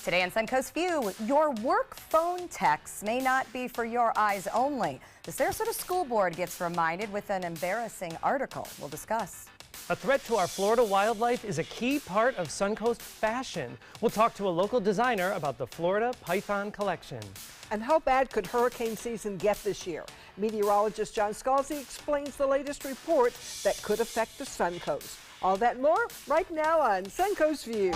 Today on Suncoast View, your work phone texts may not be for your eyes only. The Sarasota School Board gets reminded with an embarrassing article. We'll discuss. A threat to our Florida wildlife is a key part of Suncoast fashion. We'll talk to a local designer about the Florida Python collection. And how bad could hurricane season get this year? Meteorologist John Scalzi explains the latest report that could affect the Suncoast. All that and more right now on Suncoast View.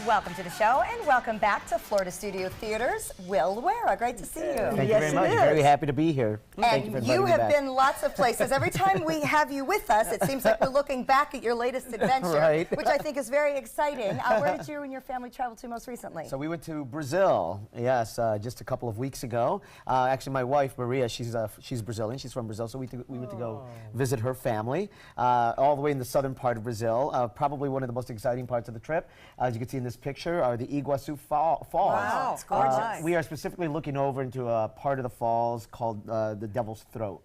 Welcome to the show and welcome back to Florida Studio Theater's Will Wera. Great to see you. Thank you very much. Very happy to be here. Thank you for inviting you me have back. been lots of places. Every time we have you with us, it seems like we're looking back at your latest adventure, Right. which I think is very exciting. Where did you and your family travel to most recently? So we went to Brazil, yes, just a couple of weeks ago. Actually, my wife, Maria, she's Brazilian. She's from Brazil, so we went to go visit her family all the way in the southern part of Brazil. Probably one of the most exciting parts of the trip. As you can see in this picture, are the Iguaçu Falls. Wow, it's gorgeous. We are specifically looking over into a part of the falls called the Devil's Throat.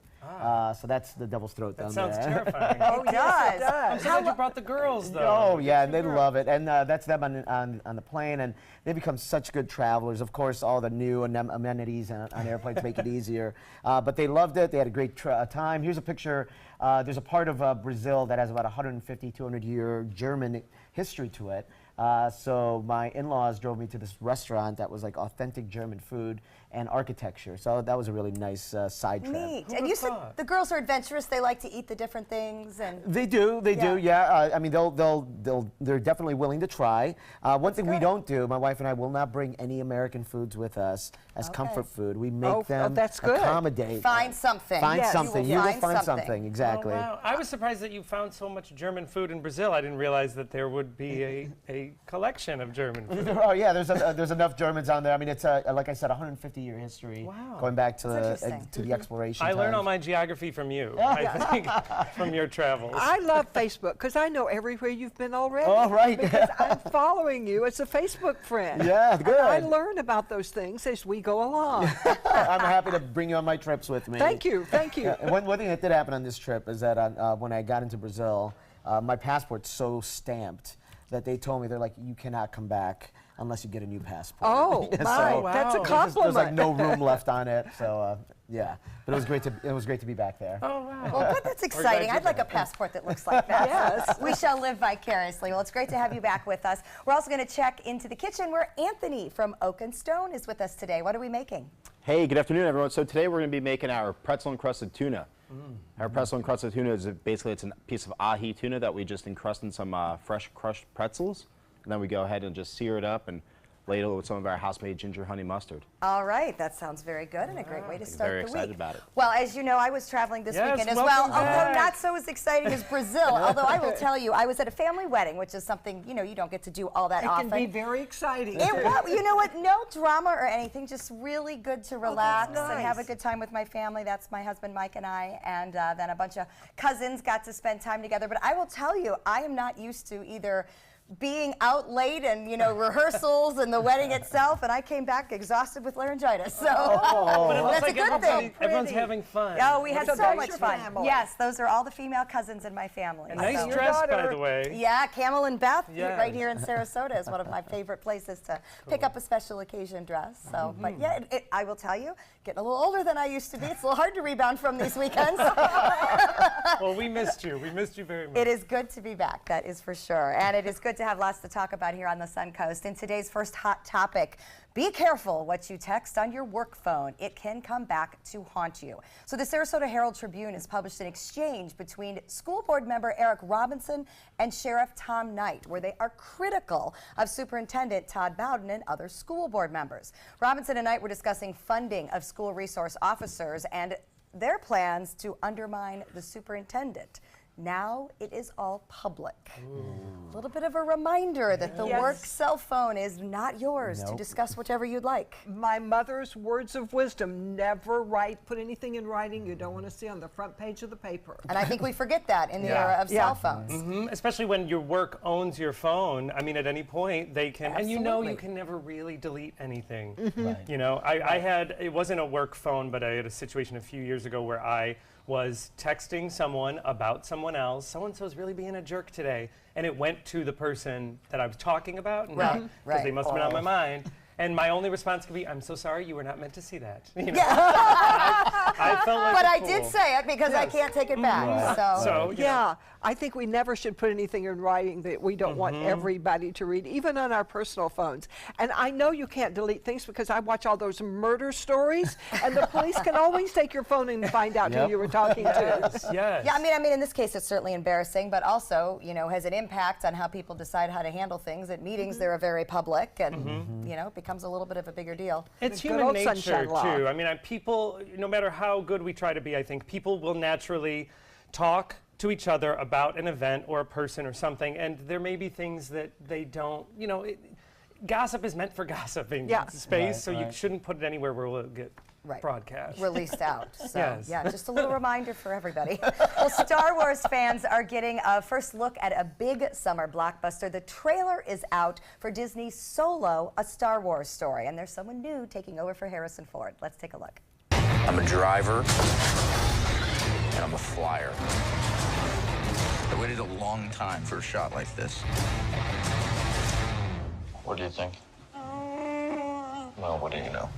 So that's the Devil's Throat down there. That sounds terrifying. Oh, it does. I'm so glad you brought the girls, though. Oh, yeah, and they love it. And that's them on the plane, and they become such good travelers. Of course, all the new amenities on airplanes make it easier. But they loved it. They had a great time. Here's a picture. There's a part of Brazil that has about 150, 200-year German history to it. So my in-laws drove me to this restaurant that was like authentic German food and architecture. So that was a really nice side trip. Neat. And you said the girls are adventurous. They like to eat the different things. And They do, yeah. I mean, they're definitely willing to try. One thing we don't do, my wife and I will not bring any American foods with us as comfort food. We make them that's good. accommodate. find something. Find Yes, something. You will find something. Exactly. Oh, wow. I was surprised that you found so much German food in Brazil. I didn't realize that there would be a collection of German food. Oh yeah, there's enough Germans on there. I mean, it's like I said, 150-year history going back to the exploration. I learned times. all my geography from you. I think from your travels. I love Facebook because I know everywhere you've been already. Oh, right. Because I'm following you as a Facebook friend. Yeah, good. And I learn about those things as we go along. I'm happy to bring you on my trips with me. Thank you, thank you. Yeah, and one thing that did happen on this trip is that when I got into Brazil, my passport's so stamped that they told me, they're like, you cannot come back unless you get a new passport. Oh, my, that's a compliment. There's like no room left on it, so yeah. But it was great to be back there. Oh, wow. Well, good. That's exciting. I'd like a passport that looks like that. Yes. We shall live vicariously. Well, it's great to have you back with us. We're also going to check into the kitchen where Anthony from Oak and Stone is with us today. What are we making? Hey, good afternoon, everyone. So today we're going to be making our pretzel encrusted tuna. Our pretzel encrusted tuna is basically it's a piece of ahi tuna that we just encrust in some fresh crushed pretzels, and then we go ahead and just sear it up and ladle it with some of our house-made ginger honey mustard. All right. That sounds very good and a great way to start very the week. excited about it. Well, as you know, I was traveling this weekend as well, welcome although back. not so as exciting as Brazil. Although I will tell you, I was at a family wedding, which is something, you know, you don't get to do all that It often. can be very exciting. You know what? No drama or anything. Just really good to relax nice. and have a good time with my family. That's my husband, Mike, and I. And then a bunch of cousins got to spend time together. But I will tell you, I am not used to either being out late and, you know, rehearsals and the wedding itself, and I came back exhausted with laryngitis. So But it looks that's like a good thing. everyone's having fun. Oh, we had So so that's much your fun. family. Yes, those are all the female cousins in my family. A nice So- dress, by daughter. the way. Yeah, Camel and Beth, Yes. right here in Sarasota, is one of my favorite places to pick up a special occasion dress. So, but yeah, I will tell you, getting a little older than I used to be. It's a little hard to rebound from these weekends. Well, we missed you. We missed you very much. It is good to be back, that is for sure. And it is good to have lots to talk about here on the Suncoast. In today's first hot topic, be careful what you text on your work phone. It can come back to haunt you. So the Sarasota Herald Tribune has published an exchange between school board member Eric Robinson and Sheriff Tom Knight, where they are critical of Superintendent Todd Bowden and other school board members. Robinson and Knight were discussing funding of school resource officers and their plans to undermine the superintendent. Now it is all public. A little bit of a reminder that the work cell phone is not yours to discuss whatever you'd like. My mother's words of wisdom: never put anything in writing you don't want to see on the front page of the paper. And I think we forget that in the era of cell phones. Especially when your work owns your phone. I mean, at any point they can, and you know Absolutely. you can never really delete anything. You know, I had, it wasn't a work phone, but I had a situation a few years ago where I was texting someone about someone else. So-and-so's really being a jerk today. And it went to the person that I was talking about, because they must have been on my mind. And my only response could be, "I'm so sorry, you were not meant to see that." You know? I felt like But a I fool. did say it because I can't take it back. So, you know. I think we never should put anything in writing that we don't want everybody to read, even on our personal phones. And I know you can't delete things because I watch all those murder stories, and the police can always take your phone and find out who you were talking to. Yes. Yeah, I mean, in this case, it's certainly embarrassing, but also, you know, has an impact on how people decide how to handle things. At meetings, they're very public, and you know, it becomes a little bit of a bigger deal. It's The good human old nature, sunshine law. too. I mean, people, no matter how good we try to be, I think people will naturally talk to each other about an event or a person or something, and there may be things that they don't, you know, gossip is meant for gossiping space, so you shouldn't put it anywhere where we'll get broadcast. Released out. So, Yes. yeah, just a little reminder for everybody. Well, Star Wars fans are getting a first look at a big summer blockbuster. The trailer is out for Disney's Solo, A Star Wars Story, and there's someone new taking over for Harrison Ford. Let's take a look. I'm a driver, and I'm a flyer. I waited a long time for a shot like this. What do you think? Well, what do you know?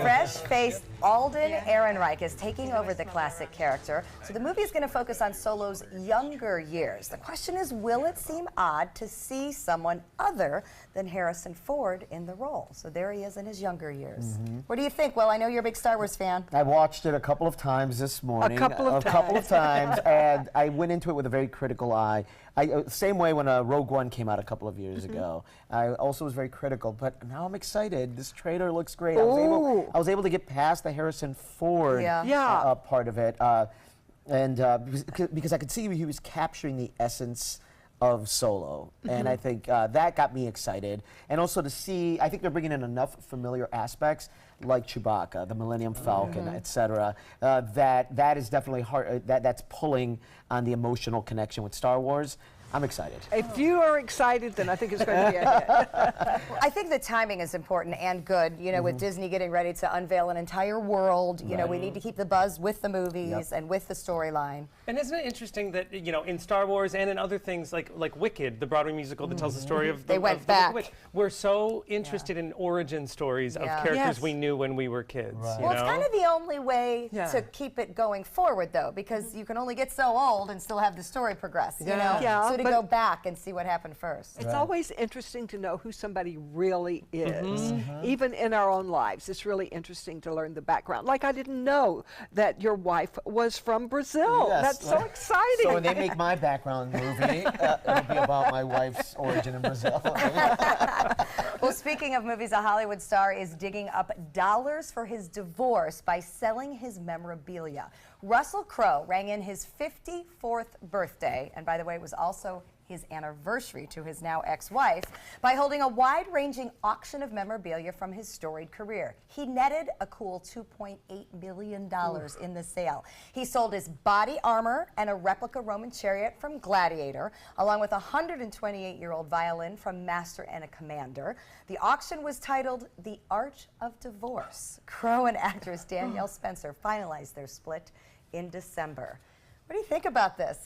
Fresh-faced Alden Ehrenreich is taking over the classic character, so the movie is going to focus on Solo's younger years. The question is, will it seem odd to see someone other than Harrison Ford in the role? So there he is in his younger years. What do you think? Well, I know you're a big Star Wars fan. I watched it a couple of times this morning. A couple of times, and I went into it with a very critical eye. Same way when Rogue One came out a couple of years ago. I also was very critical, but now I'm excited. This trailer looks great. I was able to get past the Harrison Ford part of it, because I could see he was capturing the essence of Solo, and I think that got me excited. And also to see, I think they're bringing in enough familiar aspects like Chewbacca, the Millennium Falcon, etc. That is definitely hard. That's pulling on the emotional connection with Star Wars. I'm excited. If you are excited, then I think it's going to be a hit. I think the timing is important and good, you know, with Disney getting ready to unveil an entire world. You know, we need to keep the buzz with the movies and with the storyline. And isn't it interesting that, you know, in Star Wars and in other things like Wicked, the Broadway musical that tells the story of the went of back. The Wicked Witch, we're so interested in origin stories of characters we knew when we were kids. You Well, know? it's kind of the only way to keep it going forward, though, because you can only get so old and still have the story progress, you know? Yeah, so to go back and see what happened first. It's always interesting to know who somebody really is. Even in our own lives, it's really interesting to learn the background. Like, I didn't know that your wife was from Brazil. Yes. That's so exciting. So when they make my background movie, it'll be about my wife's origin in Brazil. Well, speaking of movies, a Hollywood star is digging up dollars for his divorce by selling his memorabilia. Russell Crowe rang in his 54th birthday, and by the way, it was also his anniversary to his now ex-wife, by holding a wide-ranging auction of memorabilia from his storied career. He netted a cool $2.8 million in the sale. He sold his body armor and a replica Roman chariot from Gladiator, along with a 128-year-old violin from Master and a Commander. The auction was titled The Art of Divorce. Crowe and actress Danielle Spencer finalized their split in December. What do you think about this?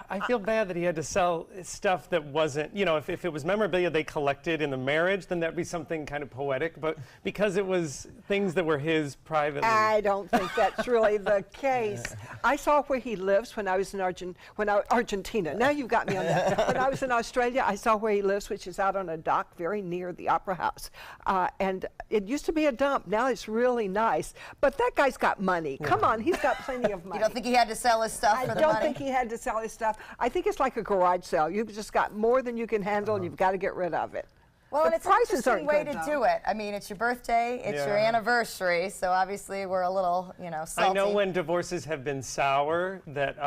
I feel bad that he had to sell stuff that wasn't, you know, if it was memorabilia they collected in the marriage, then that'd be something kind of poetic, but because it was things that were his privately. I don't think that's really the case. I saw where he lives when I was in Argentina. Now you've got me on that. When I was in Australia, I saw where he lives, which is out on a dock very near the Opera House. And it used to be a dump. Now it's really nice. But that guy's got money. Come on, he's got plenty of money. You don't think he had to sell his stuff for the money? I don't think he had to sell his stuff. I think it's like a garage sale. You've just got more than you can handle, and you've got to get rid of it. Well, and it's an prices interesting aren't way good, to though. do it. I mean, it's your birthday, it's your Yeah. anniversary, so obviously we're a little, salty. I know when divorces have been sour, that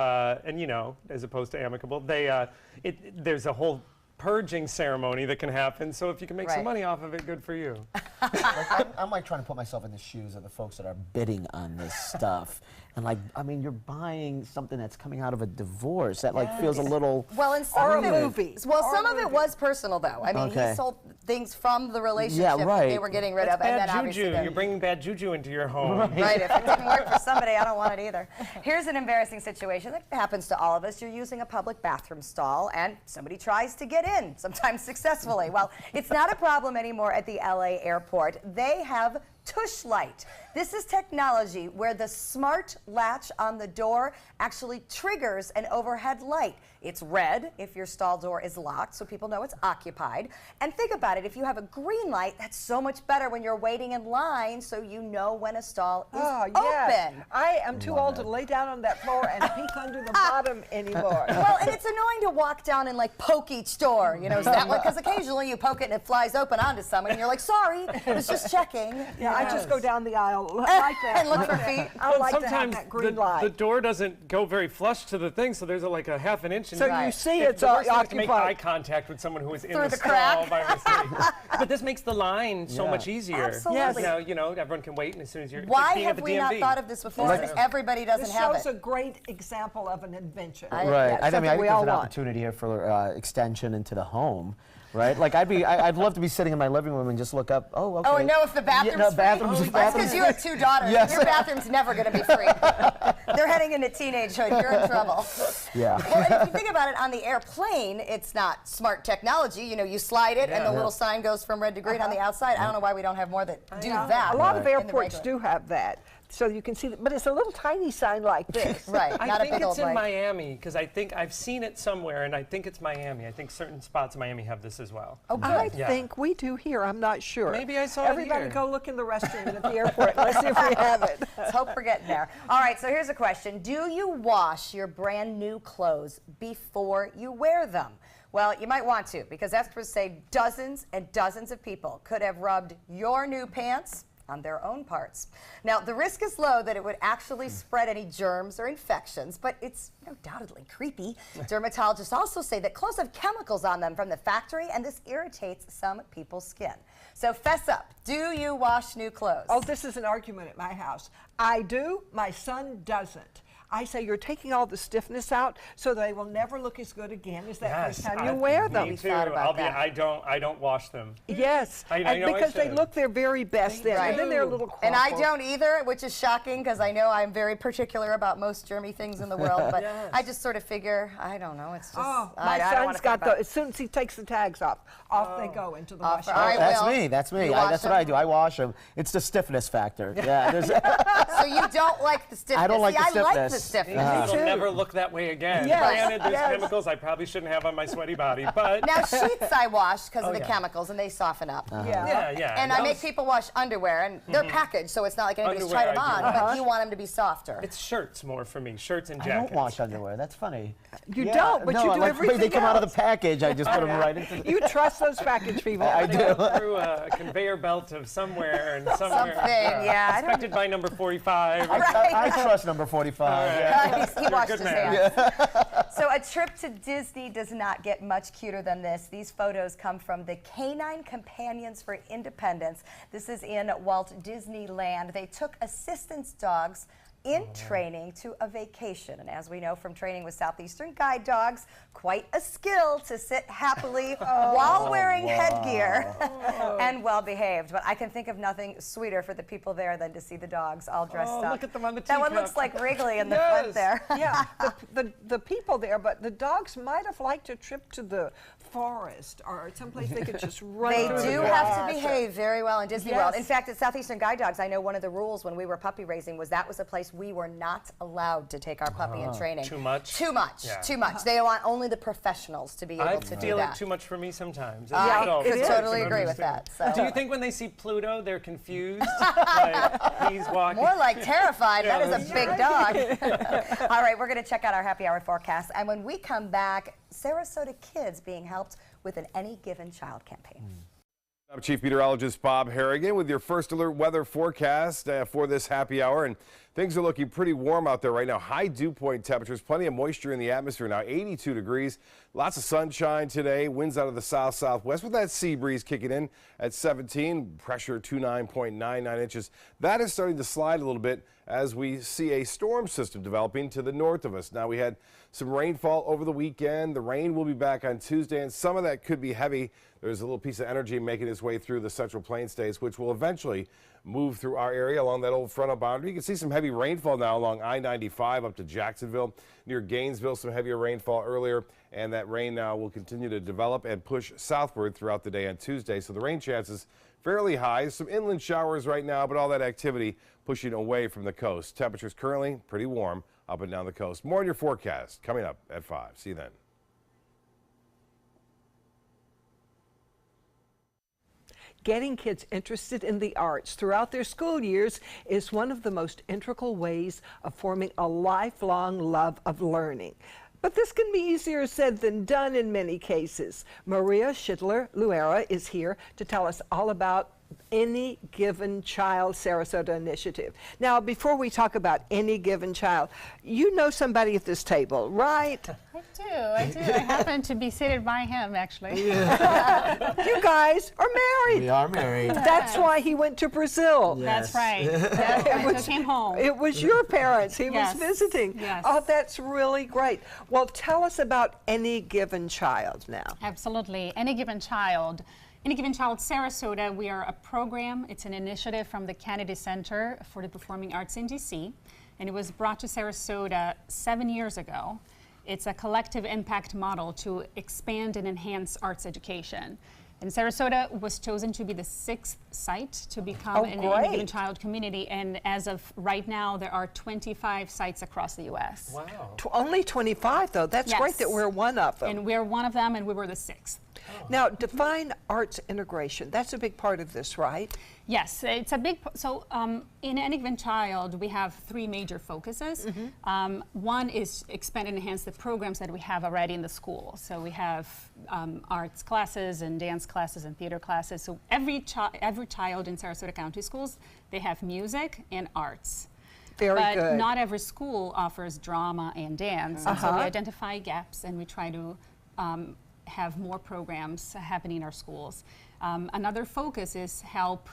and as opposed to amicable, there's a whole purging ceremony that can happen. So if you can make Right. some money off of it, good for you. I'm like trying to put myself in the shoes of the folks that are bidding on this stuff. And like, I mean, you're buying something that's coming out of a divorce. That like feels a little. Well, and some Or of a it, movie. Well, Or some a of it movie. was personal, though. I mean, Okay. he sold things from the relationship that right. they were getting rid That's of, and bad then obviously juju. the- You're bringing bad juju into your home. Right, if it didn't work for somebody, I don't want it either. Here's an embarrassing situation that happens to all of us. You're using a public bathroom stall and somebody tries to get in, sometimes successfully. Well, it's not a problem anymore at the LA airport. They have Tush Light. This is technology where the smart latch on the door actually triggers an overhead light. It's red if your stall door is locked, so people know it's occupied. And think about it, if you have a green light, that's so much better when you're waiting in line, so you know when a stall is open. I am too old to lay down on that floor and peek under the bottom anymore. Well, and it's annoying to walk down and like poke each door, is that one? Because occasionally you poke it and it flies open onto someone and you're like, sorry, I was just checking. Yeah, I just go down the aisle like that. And look for feet. I like to have Sometimes that green the light. door doesn't go very flush to the thing, so there's like a half an inch. So Right. you see It's it's the worst thing is to make eye occupied. contact with someone who is in Through the the stall crack. by mistake. But this makes the line so Yeah. much easier. Absolutely. Now, everyone can wait, and as soon as you're it's Why like being have at the we not DMV. thought of this before? Because everybody doesn't This have shows it. a great example of an invention. Right. Yeah, I something think we there's all an want. opportunity here for extension into the home. Right? Like I'd love to be sitting in my living room and just look up. Oh, okay. Oh, and know if the bathroom's no, free? bathrooms- That's bathrooms- because you have two daughters. Yes. Your bathroom's never going to be free. They're heading into teenagehood. You're in trouble. Yeah. Well, and if you think about it, on the airplane, it's not smart technology. You slide it, and the little sign goes from red to green on the outside. I don't know why we don't have more that do that. A lot of in the airports regular. do have that, so you can see that, but it's a little tiny sign like this. Right, I not a think big it's old in light. Miami, because I think I've seen it somewhere, and I think it's Miami. I think certain spots in Miami have this as well. Oh, I good. Yeah. think we do here. I'm not sure. Maybe I saw it Everybody here. go look in the restroom at the airport. Let's see if we have it. Let's hope we're getting there. All right, so here's a question. Do you wash your brand new clothes before you wear them? Well, you might want to, because experts say dozens and dozens of people could have rubbed your new pants on their own parts. Now, the risk is low that it would actually spread any germs or infections, but it's undoubtedly creepy. Dermatologists also say that clothes have chemicals on them from the factory, and this irritates some people's skin. So fess up. Do you wash new clothes? Oh, this is an argument at my house. I do. My son doesn't. I say you're taking all the stiffness out, so they will never look as good again as that first time you wear them. Me too. thought about that. I don't wash them. Yes, I and know I because they should. look their very best then, Right. and then they're a little crumpled. And I don't either, which is shocking because I know I'm very particular about most germy things in the world, but Yes. I just sort of figure, I don't know, it's just, Oh, I my don't wanna son's think got about as soon as he takes the tags off they go into the Off washing. for- I That's will. me. That's me. You wash That's what them? I do. I wash them. It's the stiffness factor. Yeah. There's, So you don't like the stiffness. I don't like See, the I like the stiffness. stiffness. It'll never look that way again. Yes, Granted, there's yes. chemicals I probably shouldn't have on my sweaty body, but Now, sheets I wash because of the yeah. chemicals, and they soften up. yeah. And I those- make people wash underwear, and they're packaged, so it's not like anybody's tried them Underwear, on, I do. but you want them to be softer. It's shirts more for me, shirts and I jackets. don't wash underwear. That's funny. You don't, but no, you do like, everything They come out of else. the package. I just put them right into the. You trust those package people. I They do. go through a conveyor belt of somewhere and somewhere. Something, yeah, I don't- Expected by number 45. I trust number 45. Yeah. He washed good his man. hands. So a trip to Disney does not get much cuter than this. These photos come from the Canine Companions for Independence. This is in Walt Disneyland. They took assistance dogs in training to a vacation. And as we know from training with Southeastern guide dogs, quite a skill to sit happily while wearing headgear and well behaved. But I can think of nothing sweeter for the people there than to see the dogs all dressed Oh, up. look at them on the That one teacup. looks like Wrigley in the front Yes. there. Yeah, the people there, but the dogs might have liked a trip to the forest or someplace they could just run They through the do have grass to or- behave very well in Disney World. Yes. In fact, at Southeastern Guide Dogs, I know one of the rules when we were puppy raising was that was a place we were not allowed to take our puppy in training. Too much? Too much. Yeah. Too much. They want only the professionals to be able I to do feel that. it too much for me sometimes. I So, could is. totally I can agree with understand. that. Do So. you think when they see Pluto, they're confused? Like, he's walking. More like terrified. Yeah, That is a that's big dog. All right, we're going to check out our happy hour forecast. And when we come back, Sarasota kids being helped with an Any Given Child campaign. I'm Chief Meteorologist Bob Harrigan with your first alert weather forecast for this happy hour. And things are looking pretty warm out there right now. High dew point temperatures, plenty of moisture in the atmosphere now, 82 degrees. Lots of sunshine today. Winds out of the south-southwest with that sea breeze kicking in at 17. Pressure 29.99 inches. That is starting to slide a little bit as we see a storm system developing to the north of us. Now, we had some rainfall over the weekend. The rain will be back on Tuesday, and some of that could be heavy. There's a little piece of energy making its way through the Central Plains states, which will eventually move through our area along that old frontal boundary. You can see some heavy rainfall now along I-95 up to Jacksonville. Near Gainesville, some heavier rainfall earlier, and that rain now will continue to develop and push southward throughout the day on Tuesday. So the rain chances fairly high. Some inland showers right now, but all that activity pushing away from the coast. Temperatures currently pretty warm up and down the coast. More on your forecast coming up at 5. See you then. Getting kids interested in the arts throughout their school years is one of the most integral ways of forming a lifelong love of learning. But this can be easier said than done in many cases. Maria Schindler-Luera is here to tell us all about Any Given Child Sarasota initiative. Now, before we talk about Any Given Child, you know somebody at this table, right? I do. I happen to be seated by him, actually. You guys are married. We are married. That's why he went to Brazil. That's right. I took him home. It was your parents. He Yes. was visiting. Yes. Oh, that's really great. Well, tell us about Any Given Child now. Absolutely. Any Given Child. Any Given Child Sarasota, we are a program. It's an initiative from the Kennedy Center for the Performing Arts in DC, and it was brought to Sarasota 7 years ago. It's a collective impact model to expand and enhance arts education. And Sarasota was chosen to be the 6th site to become an Any Given Child community, and as of right now, there are 25 sites across the U.S. Wow. Only 25, though. That's great that we're one of them. And we're one of them, and we were the 6th. Now, define arts integration. That's a big part of this, right? Yes, it's a big, so in Any Given Child, we have 3 major focuses. One is expand and enhance the programs that we have already in the school. So we have arts classes and dance classes and theater classes. So every child in Sarasota County schools, they have music and arts. Very good. But not every school offers drama and dance. And so we identify gaps and we try to have more programs happening in our schools. Another focus is help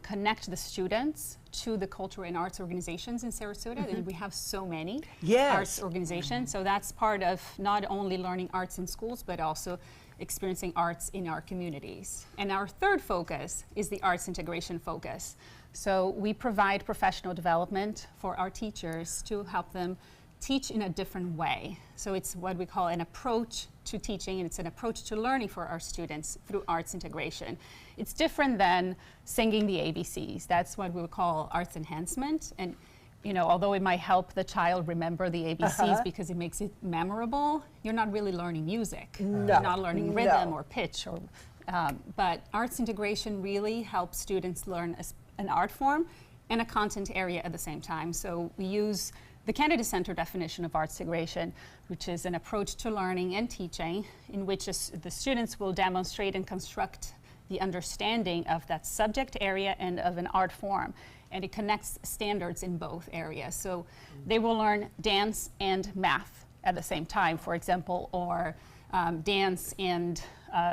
connect the students to the cultural and arts organizations in Sarasota. And we have so many arts organizations. So that's part of not only learning arts in schools, but also experiencing arts in our communities. And our third focus is the arts integration focus. So we provide professional development for our teachers to help them teach in a different way. So it's what we call an approach to teaching, and it's an approach to learning for our students through arts integration. It's different than singing the ABCs. That's what we would call arts enhancement. And you know, although it might help the child remember the ABCs because it makes it memorable, you're not really learning music. You're not learning rhythm or pitch. But arts integration really helps students learn an art form and a content area at the same time. So we use the Kennedy Center definition of arts integration, which is an approach to learning and teaching in which the students will demonstrate and construct the understanding of that subject area and of an art form. And it connects standards in both areas. So they will learn dance and math at the same time, for example, or dance and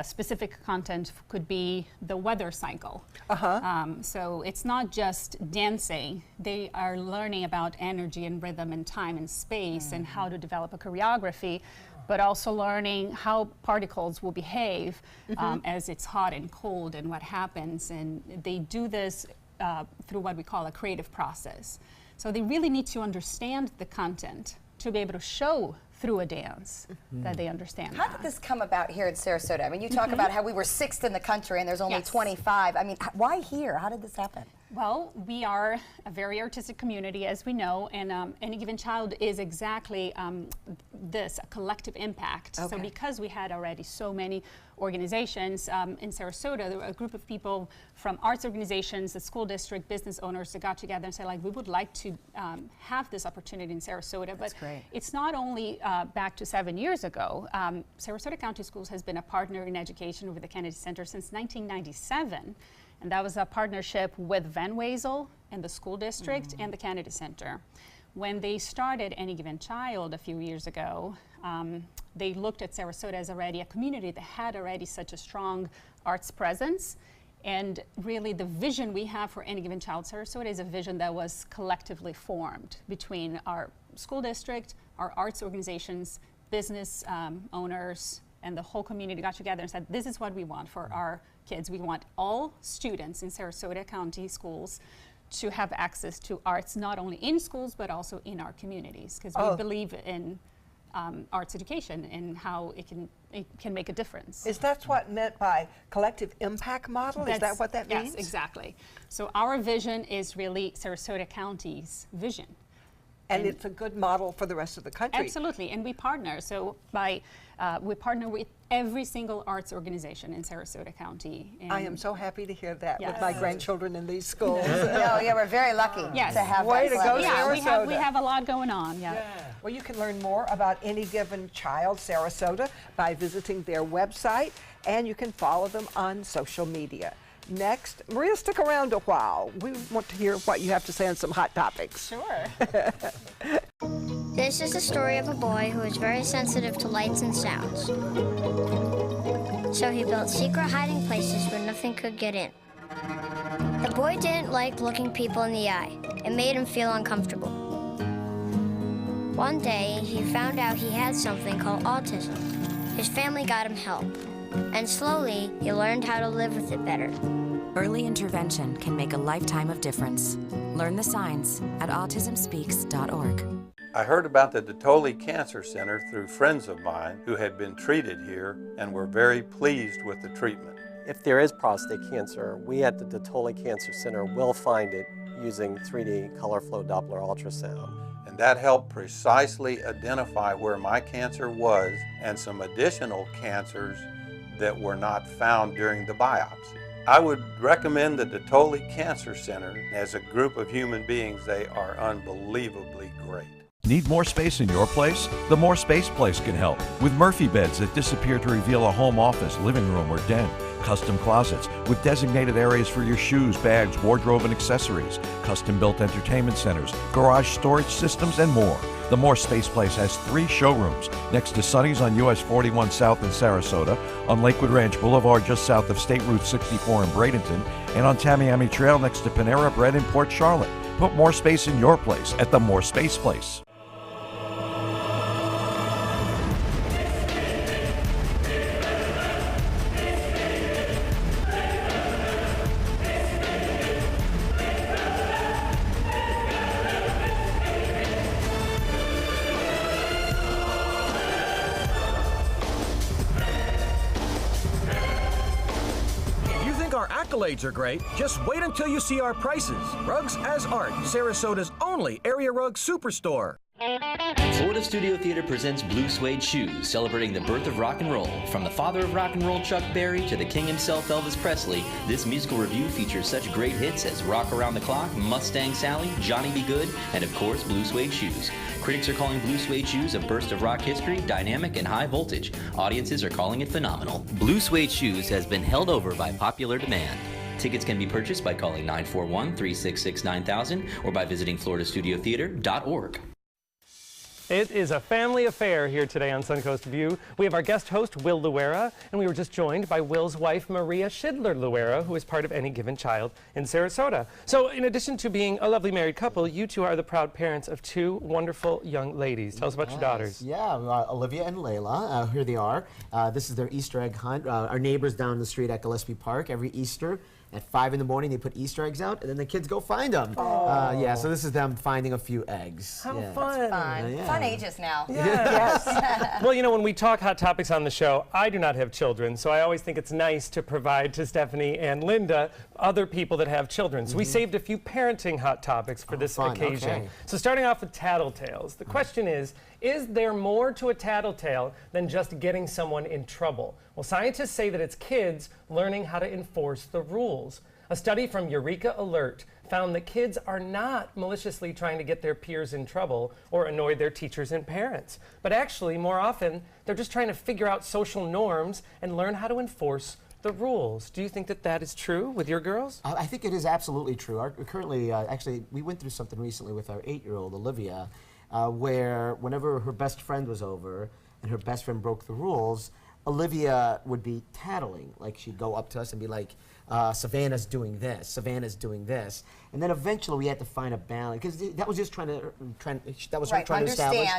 specific content could be the weather cycle. So it's not just dancing. They are learning about energy and rhythm and time and space and how to develop a choreography, but also learning how particles will behave as it's hot and cold and what happens. And they do this through what we call a creative process. So they really need to understand the content to be able to show through a dance that they understand. How did this come about here at Sarasota? I mean, you talk about how we were 6th in the country and there's only 25. I mean, why here? How did this happen? Well, we are a very artistic community, as we know, and Any Given Child is exactly this a collective impact. So Okay. because we had already so many organizations in Sarasota, there were a group of people from arts organizations, the school district, business owners that got together and said, like, we would like to have this opportunity in Sarasota. That's but great. it's not only back to 7 years ago. Sarasota County Schools has been a partner in education with the Kennedy Center since 1997. And that was a partnership with Van Wezel and the school district and the Kennedy Center. When they started Any Given Child a few years ago, they looked at Sarasota as already a community that had already such a strong arts presence. And really the vision we have for Any Given Child Sarasota is a vision that was collectively formed between our school district, our arts organizations, business owners, and the whole community got together and said, this is what we want for our kids. We want all students in Sarasota County schools to have access to arts, not only in schools, but also in our communities, because we believe in arts education and how it can make a difference. Is that what meant by collective impact model? Is that what that means? Yes, exactly. So our vision is really Sarasota County's vision. And it's a good model for the rest of the country. Absolutely, and we partner. So we partner with every single arts organization in Sarasota County. I am so happy to hear that with Yes. my grandchildren in these schools. No, yeah, we're very lucky Yes. to have Way that to go, collaboration. Yeah, we Sarasota. have a lot going on. Yeah. Well, you can learn more about Any Given Child Sarasota by visiting their website, and you can follow them on social media. Next, Maria, stick around a while. We want to hear what you have to say on some hot topics. Sure. This is the story of a boy who is very sensitive to lights and sounds. So he built secret hiding places where nothing could get in. The boy didn't like looking people in the eye. It made him feel uncomfortable. One day, he found out he had something called autism. His family got him help. And slowly, he learned how to live with it better. Early intervention can make a lifetime of difference. Learn the signs at autismspeaks.org. I heard about the Detoli Cancer Center through friends of mine who had been treated here and were very pleased with the treatment. If there is prostate cancer, we at the Detoli Cancer Center will find it using 3D color flow Doppler ultrasound. And that helped precisely identify where my cancer was and some additional cancers that were not found during the biopsy. I would recommend the Detoli Cancer Center. As a group of human beings, they are unbelievably great. Need more space in your place? The More Space Place can help with Murphy beds that disappear to reveal a home office, living room, or den. Custom closets with designated areas for your shoes, bags, wardrobe, and accessories. Custom-built entertainment centers, garage storage systems, and more. The More Space Place has 3 showrooms next to Sonny's on US 41 South in Sarasota, on Lakewood Ranch Boulevard just south of State Route 64 in Bradenton, and on Tamiami Trail next to Panera Bread in Port Charlotte. Put more space in your place at the More Space Place. Accolades are great. Just wait until you see our prices. Rugs as Art, Sarasota's only area rug superstore. Florida Studio Theater presents Blue Suede Shoes, celebrating the birth of rock and roll. From the father of rock and roll, Chuck Berry, to the king himself, Elvis Presley, this musical review features such great hits as Rock Around the Clock, Mustang Sally, Johnny B. Good, and of course, Blue Suede Shoes. Critics are calling Blue Suede Shoes a burst of rock history, dynamic and high voltage. Audiences are calling it phenomenal. Blue Suede Shoes has been held over by popular demand. Tickets can be purchased by calling 941-366-9000 or by visiting FloridaStudioTheater.org. It is a family affair here today on Suncoast View. We have our guest host, Will Luera, and we were just joined by Will's wife, Maria Schindler Luera, who is part of Any Given Child in Sarasota. So in addition to being a lovely married couple, you two are the proud parents of 2 wonderful young ladies. Tell us about your daughters. Yeah, Olivia and Layla, here they are. This is their Easter egg hunt. Our neighbors down the street at Gillespie Park, every Easter, at 5 in the morning, they put Easter eggs out, and then the kids go find them. Yeah, so this is them finding a few eggs. How yeah. fun. That's fun. Yeah. Fun ages now. Yes. Well, you know, when we talk hot topics on the show, I do not have children, so I always think it's nice to provide to Stephanie and Linda other people that have children. So we saved a few parenting hot topics for this occasion. Okay. So starting off with tattletales. The question is there more to a tattletale than just getting someone in trouble? Well, scientists say that it's kids learning how to enforce the rules. A study from Eureka Alert found that kids are not maliciously trying to get their peers in trouble or annoy their teachers and parents, but actually, more often, they're just trying to figure out social norms and learn how to enforce the rules. Do you think that that is true with your girls? I think it is absolutely true. Currently, actually, we went through something recently with our 8-year-old, Olivia, where whenever her best friend was over and her best friend broke the rules, Olivia would be tattling. Like, she'd go up to us and be like, Savannah's doing this, Savannah's doing this. And then eventually we had to find a balance, because that was just trying to establish.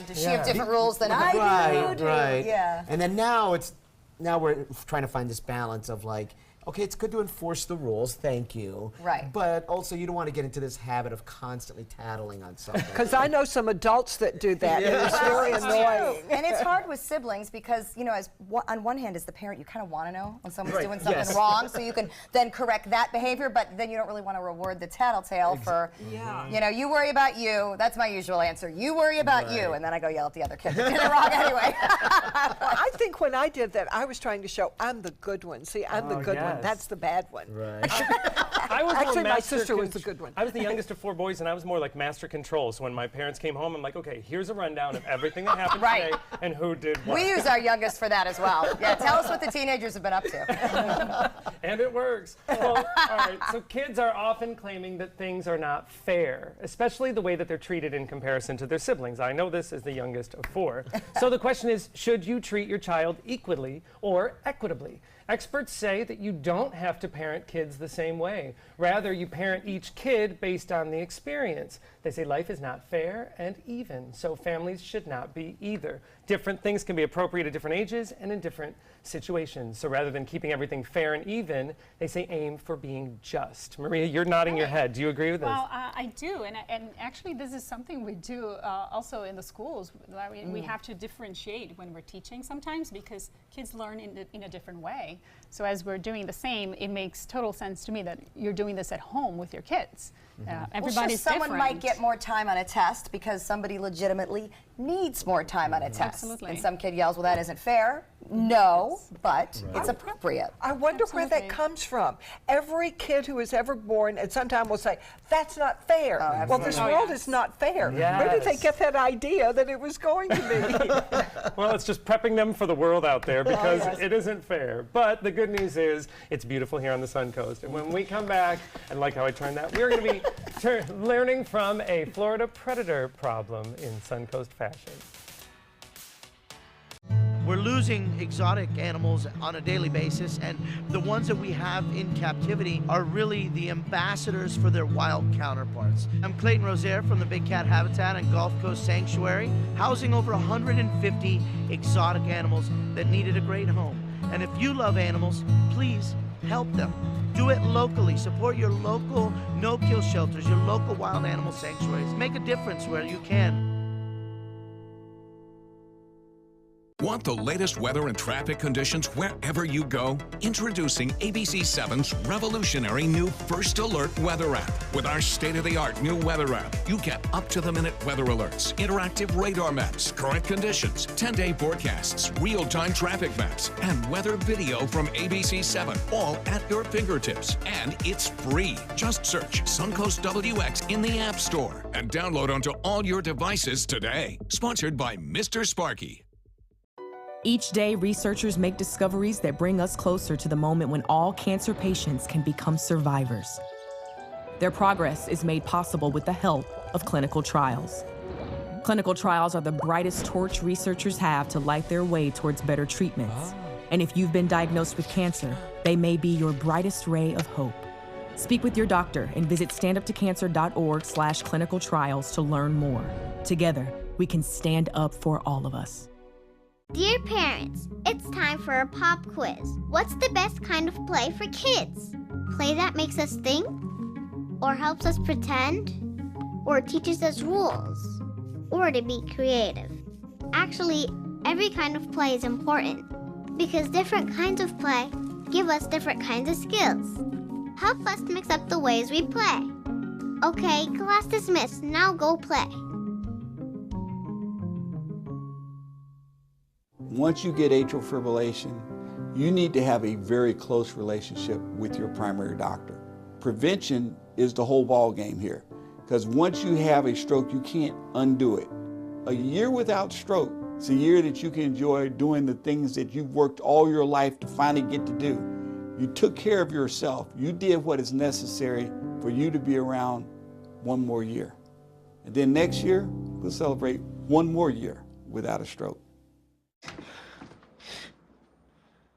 Does she have different rules than I do? Right. Yeah. And then now we're trying to find this balance of like, okay, it's good to enforce the rules, thank you. Right. But also you don't want to get into this habit of constantly tattling on something. Because I know some adults that do that, and it's very annoying. And it's hard with siblings because, you know, on one hand, as the parent, you kind of want to know when someone's doing something wrong, so you can then correct that behavior, but then you don't really want to reward the tattletale for, you know, you worry about you. That's my usual answer. You worry about you, and then I go yell at the other kid that did it wrong anyway. Well, I think when I did that, I was trying to show I'm the good one. See, I'm the good one. That's the bad one. Right. I was Actually, more my sister was the good one. I was the youngest of 4 boys, and I was more like master control. So when my parents came home, I'm like, okay, here's a rundown of everything that happened today and who did what. We use our youngest for that as well. Yeah, tell us what the teenagers have been up to. And it works. Well, all right, so kids are often claiming that things are not fair, especially the way that they're treated in comparison to their siblings. I know this as the youngest of 4. So the question is, should you treat your child equally or equitably? Experts say that you don't have to parent kids the same way. Rather, you parent each kid based on the experience. They say life is not fair and even, so families should not be either. Different things can be appropriate at different ages and in different situations. So rather than keeping everything fair and even, they say aim for being just. Maria, you're nodding your head. Do you agree with this? Well, I do, and actually this is something we do also in the schools. We have to differentiate when we're teaching sometimes because kids learn in a different way. So as we're doing the same, it makes total sense to me that you're doing this at home with your kids. Everybody's someone different. might get more time on a test because somebody legitimately needs more time on a test. Absolutely. And some kid yells, well, that isn't fair. No, but it's appropriate. I wonder where that comes from. Every kid who is ever born at some time will say, that's not fair. Well, this world is not fair. Where did they get that idea that it was going to be? Well, it's just prepping them for the world out there because it isn't fair. But the good news is it's beautiful here on the Suncoast. And when we come back, and like how I turned that, we're going to be learning from a Florida predator problem in Suncoast fashion. We're losing exotic animals on a daily basis, and the ones that we have in captivity are really the ambassadors for their wild counterparts. I'm Clayton Rozier from the Big Cat Habitat and Gulf Coast Sanctuary, housing over 150 exotic animals that needed a great home. And if you love animals, please help them. Do it locally. Support your local no-kill shelters, your local wild animal sanctuaries. Make a difference where you can. Want the latest weather and traffic conditions wherever you go? Introducing ABC7's revolutionary new First Alert weather app. With our state-of-the-art new weather app, you get up-to-the-minute weather alerts, interactive radar maps, current conditions, 10-day forecasts, real-time traffic maps, and weather video from ABC7, all at your fingertips. And it's free. Just search Suncoast WX in the App Store and download onto all your devices today. Sponsored by Mr. Sparky. Each day, researchers make discoveries that bring us closer to the moment when all cancer patients can become survivors. Their progress is made possible with the help of clinical trials. Clinical trials are the brightest torch researchers have to light their way towards better treatments. And if you've been diagnosed with cancer, they may be your brightest ray of hope. Speak with your doctor and visit standuptocancer.org/clinical trials to learn more. Together, we can stand up for all of us. Dear parents, it's time for a pop quiz. What's the best kind of play for kids? Play that makes us think? Or helps us pretend? Or teaches us rules? Or to be creative? Actually, every kind of play is important because different kinds of play give us different kinds of skills. Help us mix up the ways we play. Okay, class dismissed. Now go play. Once you get atrial fibrillation, you need to have a very close relationship with your primary doctor. Prevention is the whole ball game here, because once you have a stroke, you can't undo it. A year without stroke is a year that you can enjoy doing the things that you've worked all your life to finally get to do. You took care of yourself. You did what is necessary for you to be around one more year. And then next year, we'll celebrate one more year without a stroke.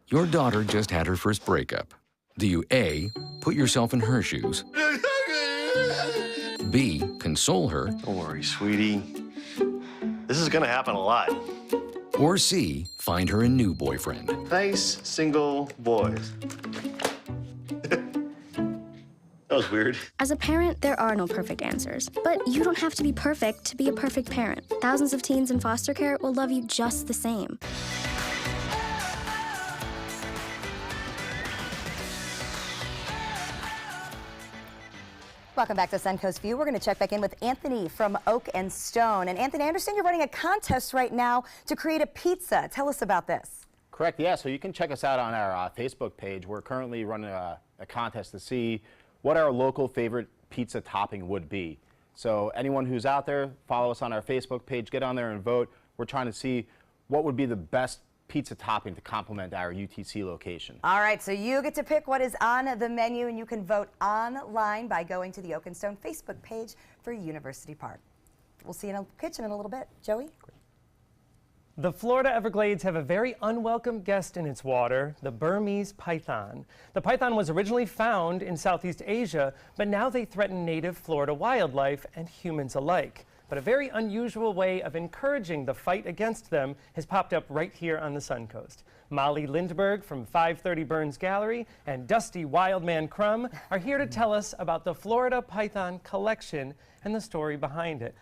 Your daughter just had her first breakup. Do you A, put yourself in her shoes? B, console her? Don't worry, sweetie. This is gonna happen a lot. Or C, find her a new boyfriend? Nice, single boys. That was weird. As a parent, there are no perfect answers. But you don't have to be perfect to be a perfect parent. Thousands of teens in foster care will love you just the same. Welcome back to Suncoast View. We're going to check back in with Anthony from Oak and Stone. And Anthony, I understand you're running a contest right now to create a pizza. Tell us about this. Correct, yeah. So you can check us out on our Facebook page. We're currently running a contest to see what our local favorite pizza topping would be. So anyone who's out there, follow us on our Facebook page, get on there and vote. We're trying to see what would be the best pizza topping to complement our UTC location. All right, so you get to pick what is on the menu, and you can vote online by going to the Oak and Stone Facebook page for University Park. We'll see you in the kitchen in a little bit. Joey? The Florida Everglades have a very unwelcome guest in its water, the Burmese python. The python was originally found in Southeast Asia, but now they threaten native Florida wildlife and humans alike. But a very unusual way of encouraging the fight against them has popped up right here on the Suncoast. Molly Lindberg from 530 Burns Gallery and Dusty Wildman Crum are here to tell us about the Florida Python collection and the story behind it.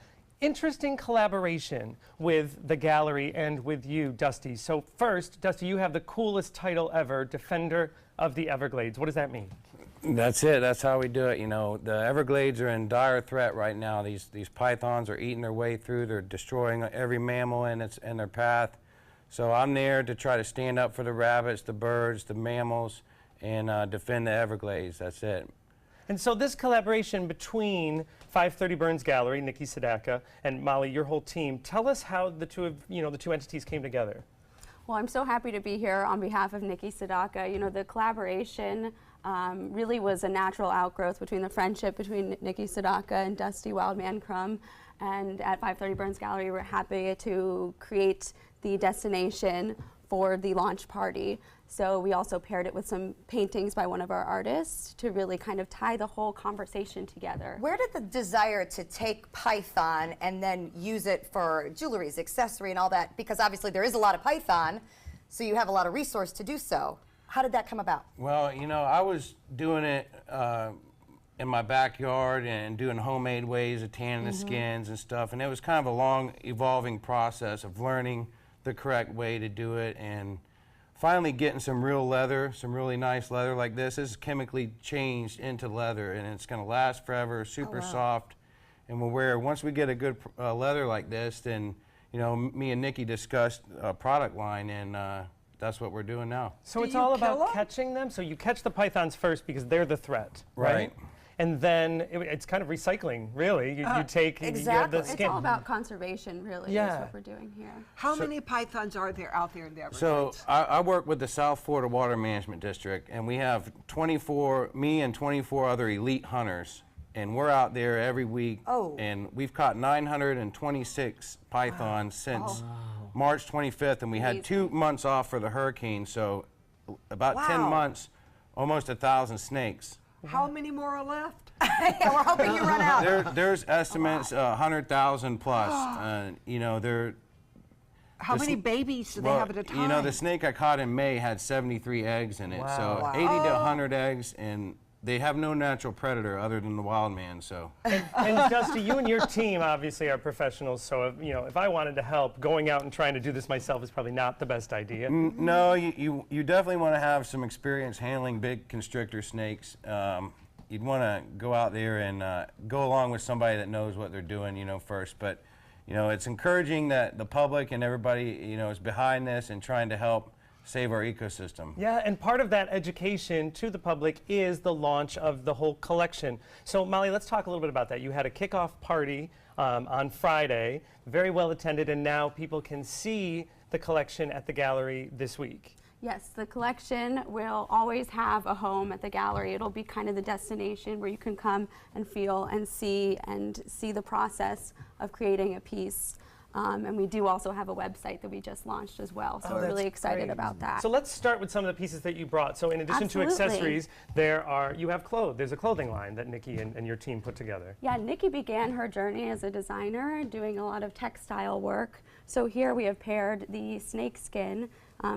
Interesting collaboration with the gallery and with you, Dusty. So first, Dusty, you have the coolest title ever, Defender of the Everglades. What does that mean? That's it. That's how we do it. You know, the Everglades are in dire threat right now. These pythons are eating their way through. They're destroying every mammal in their path. So I'm there to try to stand up for the rabbits, the birds, the mammals, and defend the Everglades. That's it. And so this collaboration between 530 Burns Gallery, Nikki Sadaka, and Molly, your whole team, tell us how the two entities came together. Well, I'm so happy to be here on behalf of Nikki Sadaka. You know, the collaboration really was a natural outgrowth between the friendship between Nikki Sadaka and Dusty Wildman Crum. And at 530 Burns Gallery, we're happy to create the destination for the launch party. So we also paired it with some paintings by one of our artists to really kind of tie the whole conversation together. Where did the desire to take python and then use it for jewelry, accessory, and all that? Because obviously there is a lot of python, so you have a lot of resource to do so. How did that come about? Well, you know, I was doing it in my backyard and doing homemade ways of tanning the skins and stuff, and it was kind of a long evolving process of learning the correct way to do it and finally getting some real leather, some really nice leather like this. This is chemically changed into leather, and it's going to last forever, super soft, and once we get a good leather like this, then, you know, me and Nikki discussed a product line, and that's what we're doing now. So it's all about catching them? So you catch the pythons first because they're the threat, right? And then it's kind of recycling, really. You take exactly. the skin. It's all about conservation, really, is what we're doing here. How many pythons are there out there in the Everglades? So I work with the South Florida Water Management District, and we have me and 24 other elite hunters, and we're out there every week, and we've caught 926 pythons since March 25th, and we had 2 months off for the hurricane, so about 10 months, almost 1,000 snakes. How many more are left? Yeah, we're hoping you run out. There's estimates 100,000 plus. You know, how many babies do they have at a time? You know, the snake I caught in May had 73 eggs in it, so 80 to 100 eggs, and they have no natural predator other than the wild man. So. And Dusty, you and your team obviously are professionals. So if I wanted to help, going out and trying to do this myself is probably not the best idea. No, you definitely want to have some experience handling big constrictor snakes. You'd want to go out there and go along with somebody that knows what they're doing, first. But, it's encouraging that the public and everybody, is behind this and trying to help save our ecosystem. Yeah, and part of that education to the public is the launch of the whole collection. So, Molly, let's talk a little bit about that. You had a kickoff party on Friday, very well attended, and now people can see the collection at the gallery this week. Yes, the collection will always have a home at the gallery. It'll be kind of the destination where you can come and feel and see the process of creating a piece. And we do also have a website that we just launched as well, so we're really excited about that. So let's start with some of the pieces that you brought. So in addition to accessories, you have clothes. There's a clothing line that Nikki and your team put together. Yeah, Nikki began her journey as a designer, doing a lot of textile work. So here we have paired the snake skin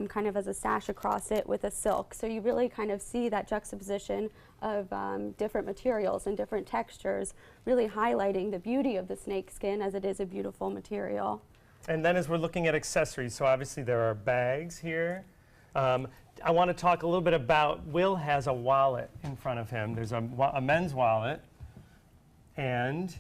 kind of as a sash across it with a silk. So you really kind of see that juxtaposition of different materials and different textures, really highlighting the beauty of the snake skin as it is a beautiful material. And then as we're looking at accessories, so obviously there are bags here. I want to talk a little bit about, Will has a wallet in front of him. There's a men's wallet, and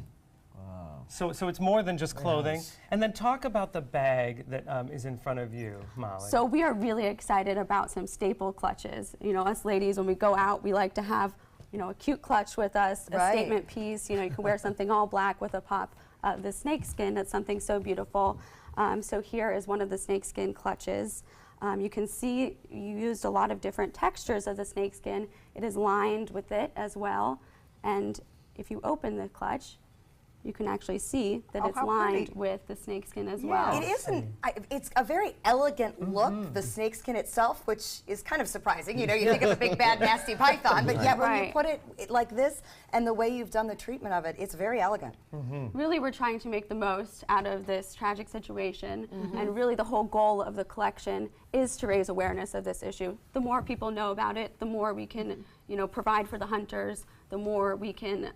so it's more than just clothing. Nice. And then talk about the bag that is in front of you, Molly. So we are really excited about some staple clutches. Us ladies, when we go out, we like to have, a cute clutch with us, a statement piece. You can wear something all black with a pop of the snakeskin. That's something so beautiful. So here is one of the snakeskin clutches. You can see you used a lot of different textures of the snakeskin. It is lined with it as well. And if you open the clutch, you can actually see that it's lined with the snakeskin as well. It's a very elegant look, the snakeskin itself, which is kind of surprising. You think of a big, bad, nasty python, but yet when you put it like this and the way you've done the treatment of it, it's very elegant. Really, we're trying to make the most out of this tragic situation, and really the whole goal of the collection is to raise awareness of this issue. The more people know about it, the more we can provide for the hunters, the more we can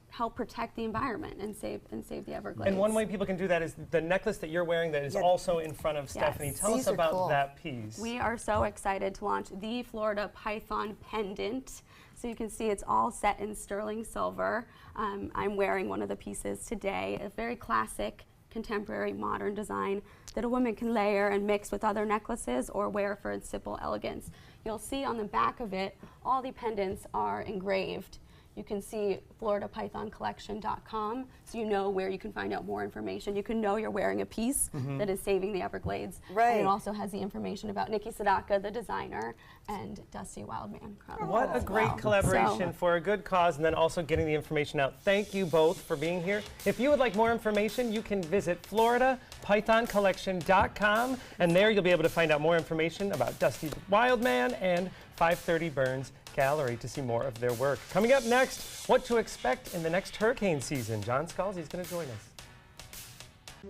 help protect the environment and save the Everglades. And one way people can do that is the necklace that you're wearing that is also in front of Stephanie. Tell us about that piece. We are so excited to launch the Florida Python pendant. So you can see it's all set in sterling silver. I'm wearing one of the pieces today, a very classic, contemporary, modern design that a woman can layer and mix with other necklaces or wear for its simple elegance. You'll see on the back of it, all the pendants are engraved. You can see FloridaPythonCollection.com, so you know where you can find out more information. You can know you're wearing a piece that is saving the Everglades. And it also has the information about Nikki Sadaka, the designer, and Dusty Wildman Crumb. What a great collaboration for a good cause, and then also getting the information out. Thank you both for being here. If you would like more information, you can visit FloridaPythonCollection.com, and there you'll be able to find out more information about Dusty Wildman and 530 Burns Gallery to see more of their work. Coming up next, what to expect in the next hurricane season. John Scalzi's going to join us.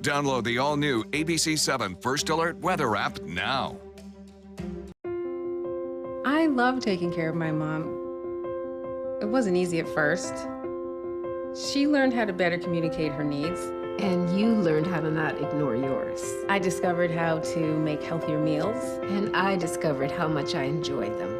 Download the all-new ABC 7 First Alert Weather app now. I love taking care of my mom. It wasn't easy at first. She learned how to better communicate her needs. And you learned how to not ignore yours. I discovered how to make healthier meals. And I discovered how much I enjoyed them.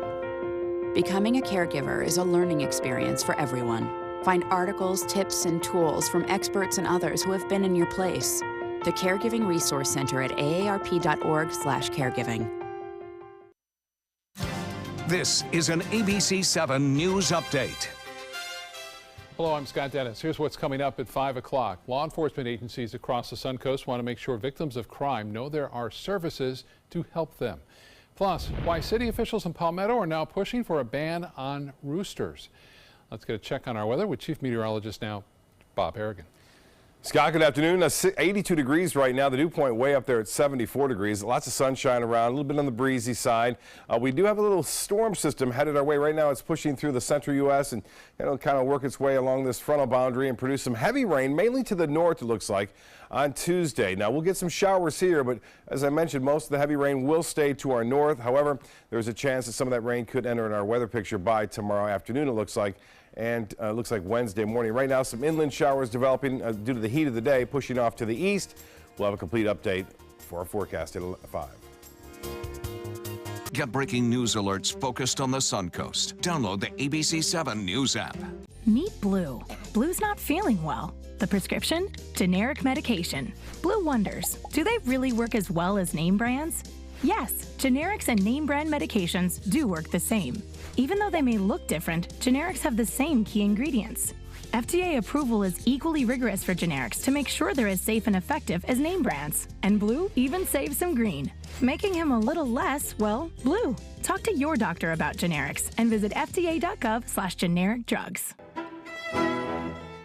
Becoming a caregiver is a learning experience for everyone. Find articles, tips, and tools from experts and others who have been in your place. The Caregiving Resource Center at aarp.org/caregiving. This is an ABC 7 News Update. Hello, I'm Scott Dennis. Here's what's coming up at 5 o'clock. Law enforcement agencies across the Suncoast want to make sure victims of crime know there are services to help them. Plus, why city officials in Palmetto are now pushing for a ban on roosters. Let's get a check on our weather with Chief Meteorologist now, Bob Harrigan. Scott, good afternoon. 82 degrees right now. The dew point way up there at 74 degrees. Lots of sunshine around, a little bit on the breezy side. We do have a little storm system headed our way right now. It's pushing through the central U.S. and it'll kind of work its way along this frontal boundary and produce some heavy rain, mainly to the north, it looks like, on Tuesday. Now, we'll get some showers here, but as I mentioned, most of the heavy rain will stay to our north. However, there's a chance that some of that rain could enter in our weather picture by tomorrow afternoon, it looks like. And looks like Wednesday morning. Right now, some inland showers developing due to the heat of the day, pushing off to the east. We'll have a complete update for our forecast at 5. Get breaking news alerts focused on the Suncoast. Download the ABC 7 News app. Meet Blue. Blue's not feeling well. The prescription? Generic medication. Blue wonders, do they really work as well as name brands? Yes, generics and name brand medications do work the same. Even though they may look different, generics have the same key ingredients. FDA approval is equally rigorous for generics to make sure they're as safe and effective as name brands. And Blue even saves some green, making him a little less, well, blue. Talk to your doctor about generics and visit fda.gov/generic drugs.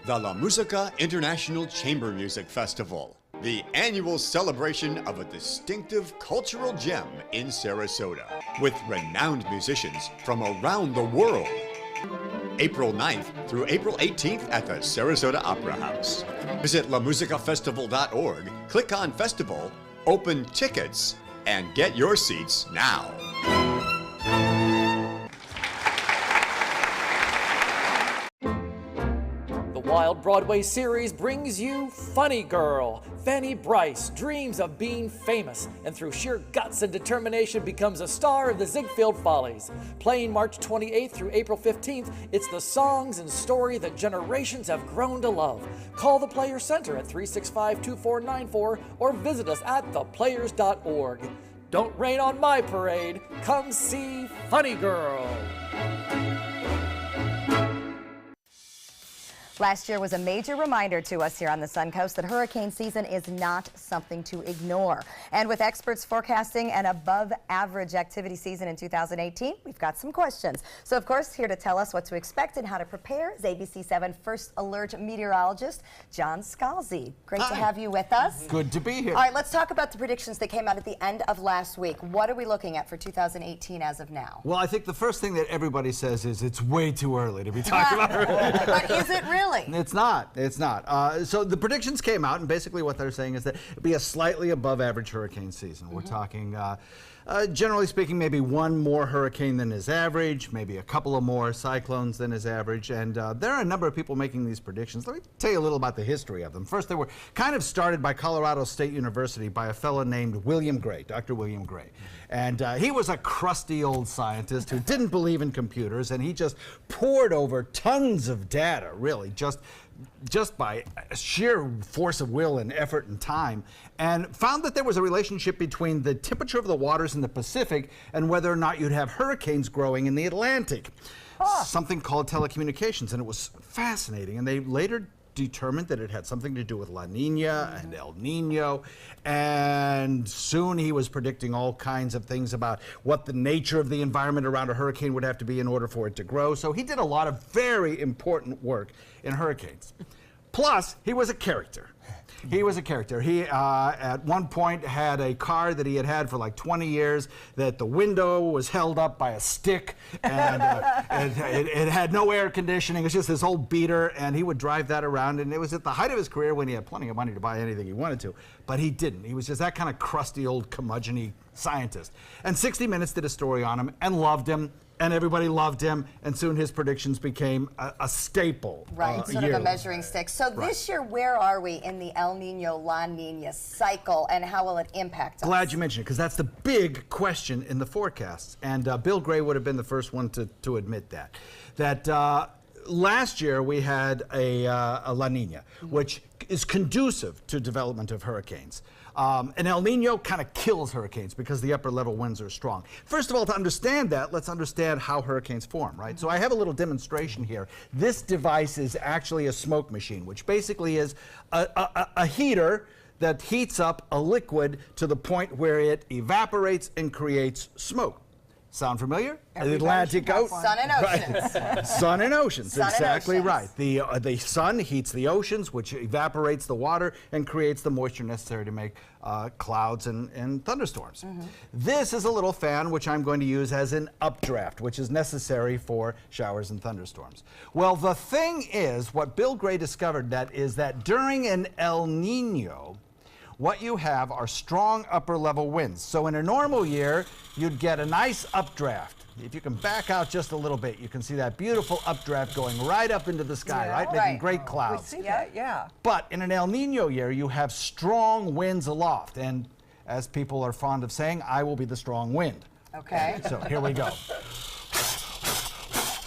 The La Musica International Chamber Music Festival, the annual celebration of a distinctive cultural gem in Sarasota, with renowned musicians from around the world. April 9th through April 18th at the Sarasota Opera House. Visit lamusicafestival.org, click on Festival, open tickets, and get your seats now. Wild Broadway series brings you Funny Girl. Fanny Bryce dreams of being famous and through sheer guts and determination becomes a star of the Ziegfeld Follies. Playing March 28th through April 15th, it's the songs and story that generations have grown to love. Call the Players Center at 365-2494 or visit us at theplayers.org. Don't rain on my parade. Come see Funny Girl. Last year was a major reminder to us here on the Suncoast that hurricane season is not something to ignore. And with experts forecasting an above-average activity season in 2018, we've got some questions. So, of course, here to tell us what to expect and how to prepare is ABC 7 First Alert meteorologist John Scalzi. Great to have you with us. Good to be here. All right, let's talk about the predictions that came out at the end of last week. What are we looking at for 2018 as of now? Well, I think the first thing that everybody says is it's way too early to be talking about hurricanes. But is it really? It's not. It's not. So the predictions came out, and basically what they're saying is that it'll be a slightly above average hurricane season. We're talking, generally speaking, maybe one more hurricane than is average, maybe a couple of more cyclones than is average, and there are a number of people making these predictions. Let me tell you a little about the history of them. First, they were kind of started by Colorado State University by a fellow named William Gray, Dr. William Gray. And he was a crusty old scientist who didn't believe in computers, and he just poured over tons of data, really, just by sheer force of will and effort and time, and found that there was a relationship between the temperature of the waters in the Pacific and whether or not you'd have hurricanes growing in the Atlantic. Something called telecommunications, and it was fascinating. And they later determined that it had something to do with La Nina and El Nino, and soon he was predicting all kinds of things about what the nature of the environment around a hurricane would have to be in order for it to grow. So he did a lot of very important work in hurricanes. Plus, he was a character. He was a character. He, at one point, had a car that he had had for like 20 years that the window was held up by a stick, and it had no air conditioning. It was just this old beater, and he would drive that around, and it was at the height of his career when he had plenty of money to buy anything he wanted to, but he didn't. He was just that kind of crusty old curmudgeon-y scientist. And 60 Minutes did a story on him and loved him, and everybody loved him, and soon his predictions became a staple. Right, sort of a measuring stick. So this year, where are we in the El Nino, La Nina cycle, and how will it impact us? Glad you mentioned it, because that's the big question in the forecasts. And Bill Gray would have been the first one to admit that. Last year, we had a La Nina, which is conducive to development of hurricanes. And El Nino kind of kills hurricanes because the upper level winds are strong. First of all, to understand that, let's understand how hurricanes form, right? So I have a little demonstration here. This device is actually a smoke machine, which basically is a heater that heats up a liquid to the point where it evaporates and creates smoke. Sound familiar? Everybody Atlantic should have Ocean. one. Sun and oceans. Sun and oceans, Sun and exactly oceans. right. The sun heats the oceans, which evaporates the water and creates the moisture necessary to make clouds and thunderstorms. This is a little fan which I'm going to use as an updraft, which is necessary for showers and thunderstorms. Well, the thing is, what Bill Gray discovered is that during an El Nino, what you have are strong upper level winds. So in a normal year, you'd get a nice updraft. If you can back out just a little bit, you can see that beautiful updraft going right up into the sky, right? Making great clouds. We see that, yeah. But in an El Nino year, you have strong winds aloft. And as people are fond of saying, I will be the strong wind. Okay. So here we go.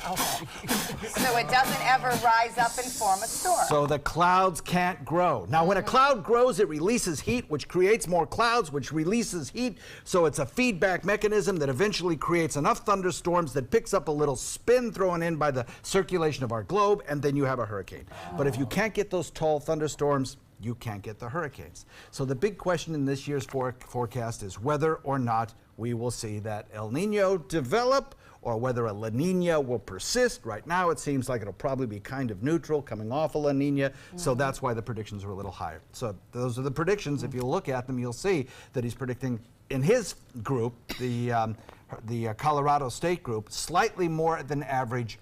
So it doesn't ever rise up and form a storm. So the clouds can't grow. Now, when a cloud grows, it releases heat, which creates more clouds, which releases heat. So it's a feedback mechanism that eventually creates enough thunderstorms that picks up a little spin thrown in by the circulation of our globe, and then you have a hurricane. But if you can't get those tall thunderstorms, you can't get the hurricanes. So the big question in this year's forecast is whether or not we will see that El Nino develop, or whether a La Nina will persist. Right now, it seems like it'll probably be kind of neutral coming off a La Nina, so that's why the predictions are a little higher. So those are the predictions. If you look at them, you'll see that he's predicting in his group, the Colorado State group, slightly more than average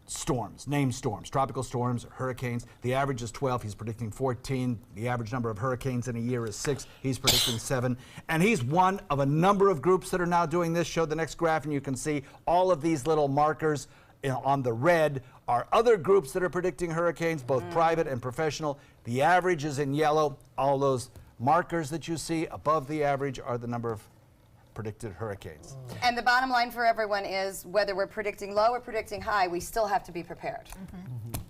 storms, named storms, tropical storms or hurricanes. The average is 12. He's predicting 14. The average number of hurricanes in a year is 6. He's predicting 7. And he's one of a number of groups that are now doing this. Show the next graph and you can see all of these little markers on the red are other groups that are predicting hurricanes, both private and professional. The average is in yellow. All those markers that you see above the average are the number of predicted hurricanes. And the bottom line for everyone is whether we're predicting low or predicting high, we still have to be prepared.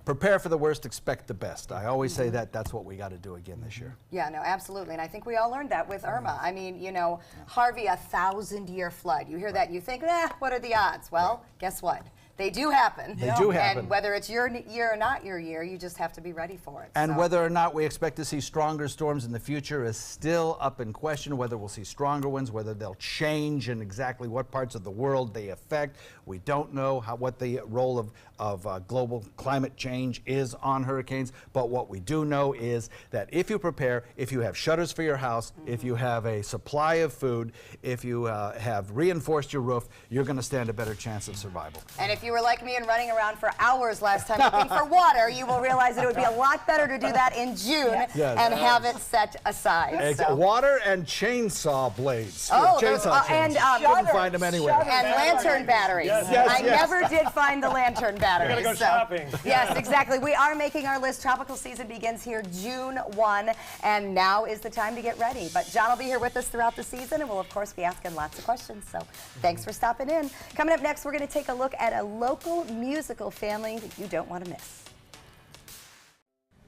Prepare for the worst, expect the best. I always say that. That's what we got to do again this year. Yeah, no, absolutely. And I think we all learned that with Irma. I mean, you know, Harvey, 1,000-year flood. You hear that and you think, what are the odds? Well, guess what? They do happen. They do happen. And whether it's your year or not your year, you just have to be ready for it. And whether or not we expect to see stronger storms in the future is still up in question. Whether we'll see stronger ones, whether they'll change and exactly what parts of the world they affect. We don't know what the role of global climate change is on hurricanes. But what we do know is that if you prepare, if you have shutters for your house, if you have a supply of food, if you have reinforced your roof, you're going to stand a better chance of survival. And if you were like me and running around for hours last time looking for water, you will realize that it would be a lot better to do that in June and have it set aside. Water and chainsaw blades. Oh, chainsaw and you can find them anywhere. And lantern batteries. I never did find the lantern batteries. We're gonna go shopping. Yes, exactly. We are making our list. Tropical season begins here June 1, and now is the time to get ready. But John will be here with us throughout the season, and we'll of course be asking lots of questions. So thanks for stopping in. Coming up next, we're going to take a look at a local musical family that you don't want to miss.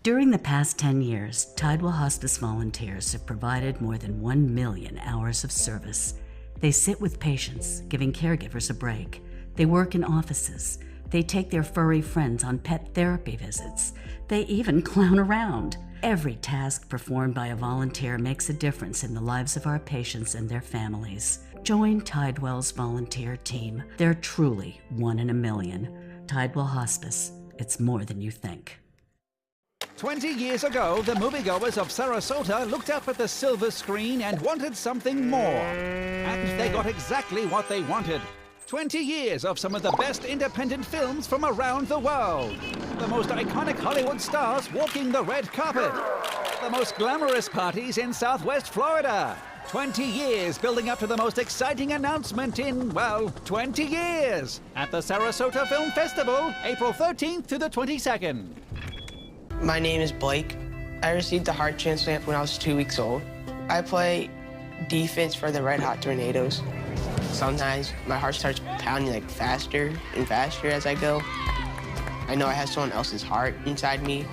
During the past 10 years, Tidewell Hospice volunteers have provided more than 1 million hours of service. They sit with patients, giving caregivers a break. They work in offices. They take their furry friends on pet therapy visits. They even clown around. Every task performed by a volunteer makes a difference in the lives of our patients and their families. Join Tidewell's volunteer team. They're truly 1 in a million. Tidewell Hospice. It's more than you think. 20 years ago, the moviegoers of Sarasota looked up at the silver screen and wanted something more. And they got exactly what they wanted. 20 years of some of the best independent films from around the world. The most iconic Hollywood stars walking the red carpet. The most glamorous parties in Southwest Florida. 20 years building up to the most exciting announcement in, well, 20 years. At the Sarasota Film Festival, April 13th to the 22nd. My name is Blake. I received a heart transplant when I was 2 weeks old. I play defense for the Red Hot Tornadoes. Sometimes my heart starts pounding like faster and faster as I go. I know I have someone else's heart inside me.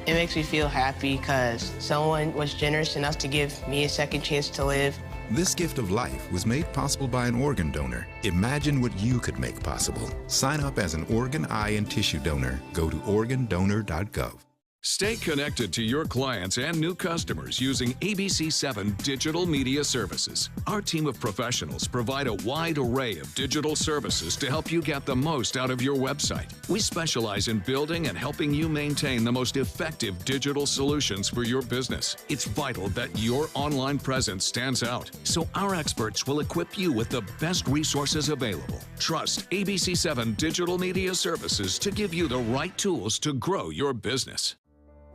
It makes me feel happy because someone was generous enough to give me a second chance to live. This gift of life was made possible by an organ donor. Imagine what you could make possible. Sign up as an organ, eye, and tissue donor. Go to organdonor.gov. Stay connected to your clients and new customers using ABC7 Digital Media Services. Our team of professionals provide a wide array of digital services to help you get the most out of your website. We specialize in building and helping you maintain the most effective digital solutions for your business. It's vital that your online presence stands out, so our experts will equip you with the best resources available. Trust ABC7 Digital Media Services to give you the right tools to grow your business.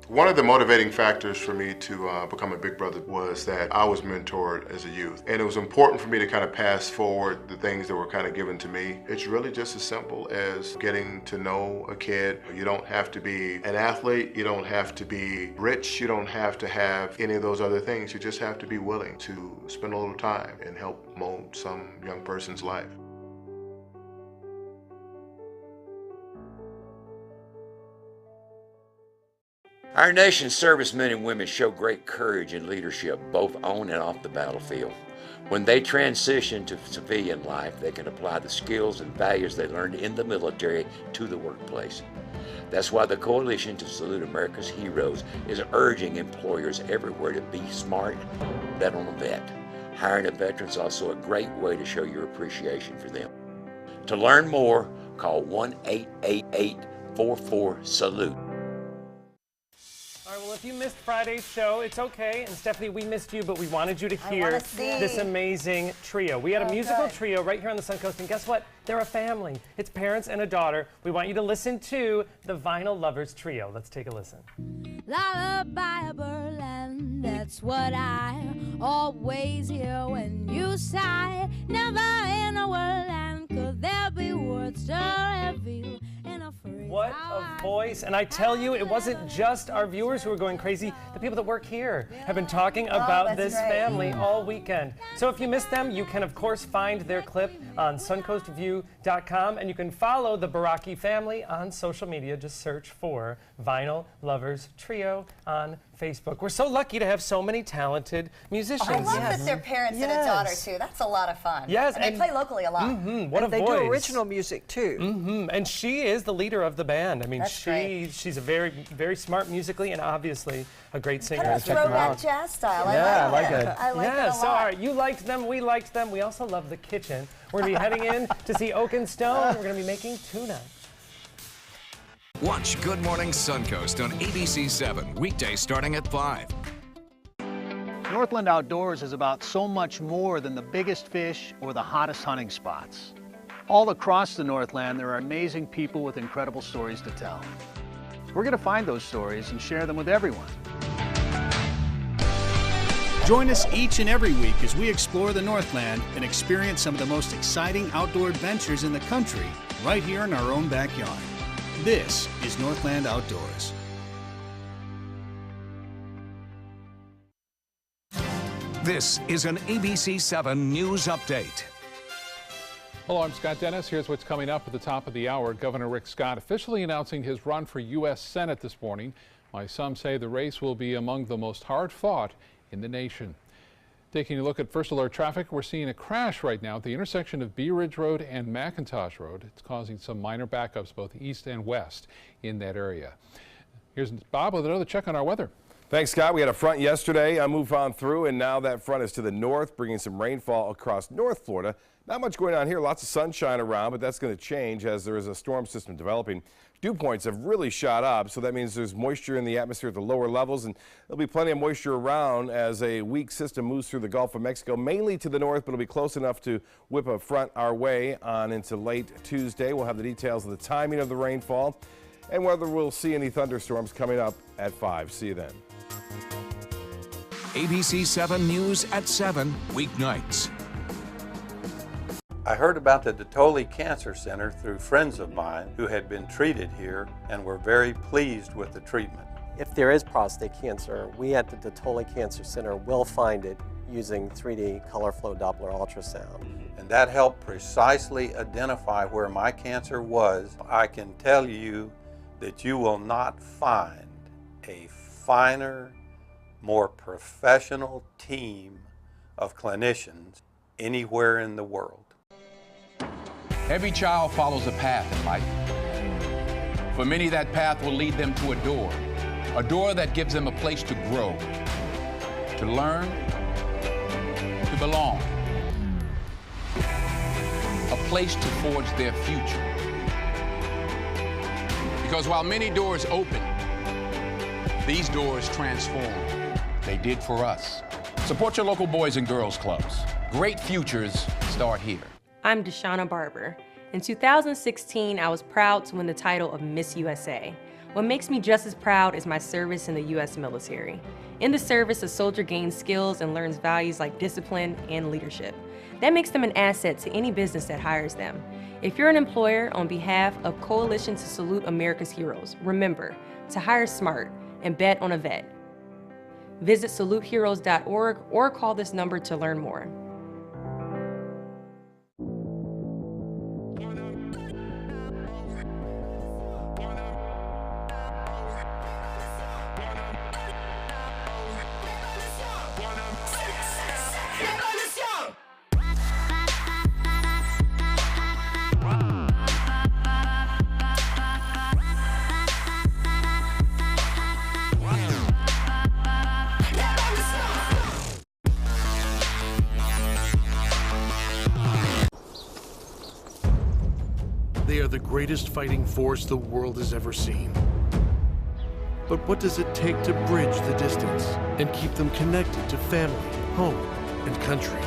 One of the motivating factors for me to become a Big Brother was that I was mentored as a youth. And it was important for me to kind of pass forward the things that were kind of given to me. It's really just as simple as getting to know a kid. You don't have to be an athlete. You don't have to be rich. You don't have to have any of those other things. You just have to be willing to spend a little time and help mold some young person's life. Our nation's servicemen and women show great courage and leadership, both on and off the battlefield. When they transition to civilian life, they can apply the skills and values they learned in the military to the workplace. That's why the Coalition to Salute America's Heroes is urging employers everywhere to be smart, bet on a vet. Hiring a veteran is also a great way to show your appreciation for them. To learn more, call 1-888-44-SALUTE. All right, well, if you missed Friday's show, it's okay. And Stephanie, we missed you, but we wanted you to hear this amazing trio. We had a musical trio right here on the Suncoast, and guess what? They're a family. It's parents and a daughter. We want you to listen to the Vinyl Lovers Trio. Let's take a listen. Lullaby of Berlin, that's what I always hear when you sigh. Never in a whirlwind could there be words so heavy in a phrase. What a voice. And I tell you, it wasn't just our viewers who were going crazy. The people that work here have been talking about this family all weekend. So if you missed them, you can, of course, find their clip on suncoastview.com, and you can follow the Baraki family on social media. Just search for Vinyl Lovers Trio on Facebook. We're so lucky to have so many talented musicians. I love that they're parents and a daughter, too. That's a lot of fun. Yes. And they play locally a lot. What a they voice. do original music, too. And she is the leader of the band. I mean, she's a very, very smart musically and obviously a great singer. Kind of throwback jazz style. I like it. I like it a lot. So, all right, you liked them, we liked them. We also love the kitchen. We're going to be heading in to see Oak and Stone. We're going to be making tuna. Watch Good Morning Suncoast on ABC7, weekdays starting at 5. Northland Outdoors is about so much more than the biggest fish or the hottest hunting spots. All across the Northland, there are amazing people with incredible stories to tell. We're going to find those stories and share them with everyone. Join us each and every week as we explore the Northland and experience some of the most exciting outdoor adventures in the country right here in our own backyard. This is Northland Outdoors. This is an ABC7 News Update. Hello, I'm Scott Dennis. Here's what's coming up at the top of the hour. Governor Rick Scott officially announcing his run for U.S. Senate this morning. Why some say the race will be among the most hard-fought in the nation. Taking a look at First Alert traffic, we're seeing a crash right now at the intersection of Bee Ridge Road and McIntosh Road. It's causing some minor backups both east and west in that area. Here's Bob with another check on our weather. Thanks, Scott. We had a front yesterday. I moved on through, and now that front is to the north, bringing some rainfall across North Florida. Not much going on here. Lots of sunshine around, but that's going to change as there is a storm system developing. Dew points have really shot up, so that means there's moisture in the atmosphere at the lower levels, and there'll be plenty of moisture around as a weak system moves through the Gulf of Mexico, mainly to the north, but it'll be close enough to whip a front our way on into late Tuesday. We'll have the details of the timing of the rainfall and whether we'll see any thunderstorms coming up at 5. See you then. ABC7 News at 7, weeknights. I heard about the Dotoli Cancer Center through friends of mine who had been treated here and were very pleased with the treatment. If there is prostate cancer, we at the Dotoli Cancer Center will find it using 3D color flow Doppler ultrasound. And that helped precisely identify where my cancer was. I can tell you that you will not find a finer, more professional team of clinicians anywhere in the world. Every child follows a path in life. For many, that path will lead them to a door, A door that gives them a place to grow, to learn, to belong. A place to forge their future. Because while many doors open, these doors transform. They did for us. Support your local boys and girls clubs. Great futures start here. I'm Deshauna Barber. In 2016, I was proud to win the title of Miss USA. What makes me just as proud is my service in the U.S. military. In the service, a soldier gains skills and learns values like discipline and leadership. That makes them an asset to any business that hires them. If you're an employer, on behalf of Coalition to Salute America's Heroes, remember to hire smart and bet on a vet. Visit saluteheroes.org or call this number to learn more. They are the greatest fighting force the world has ever seen. But what does it take to bridge the distance and keep them connected to family, home, and country?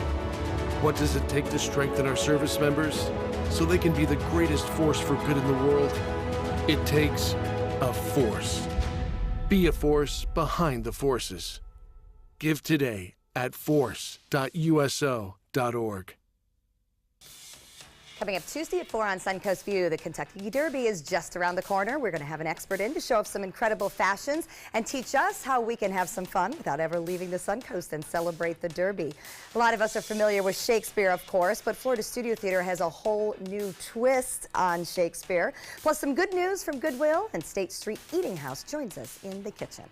What does it take to strengthen our service members so they can be the greatest force for good in the world? It takes a force. Be a force behind the forces. Give today at force.uso.org. Coming up Tuesday at 4 on Suncoast View, the Kentucky Derby is just around the corner. We're going to have an expert in to show off some incredible fashions and teach us how we can have some fun without ever leaving the Suncoast and celebrate the Derby. A lot of us are familiar with Shakespeare, of course, but Florida Studio Theater has a whole new twist on Shakespeare. Plus some good news from Goodwill, and State Street Eating House joins us in the kitchen.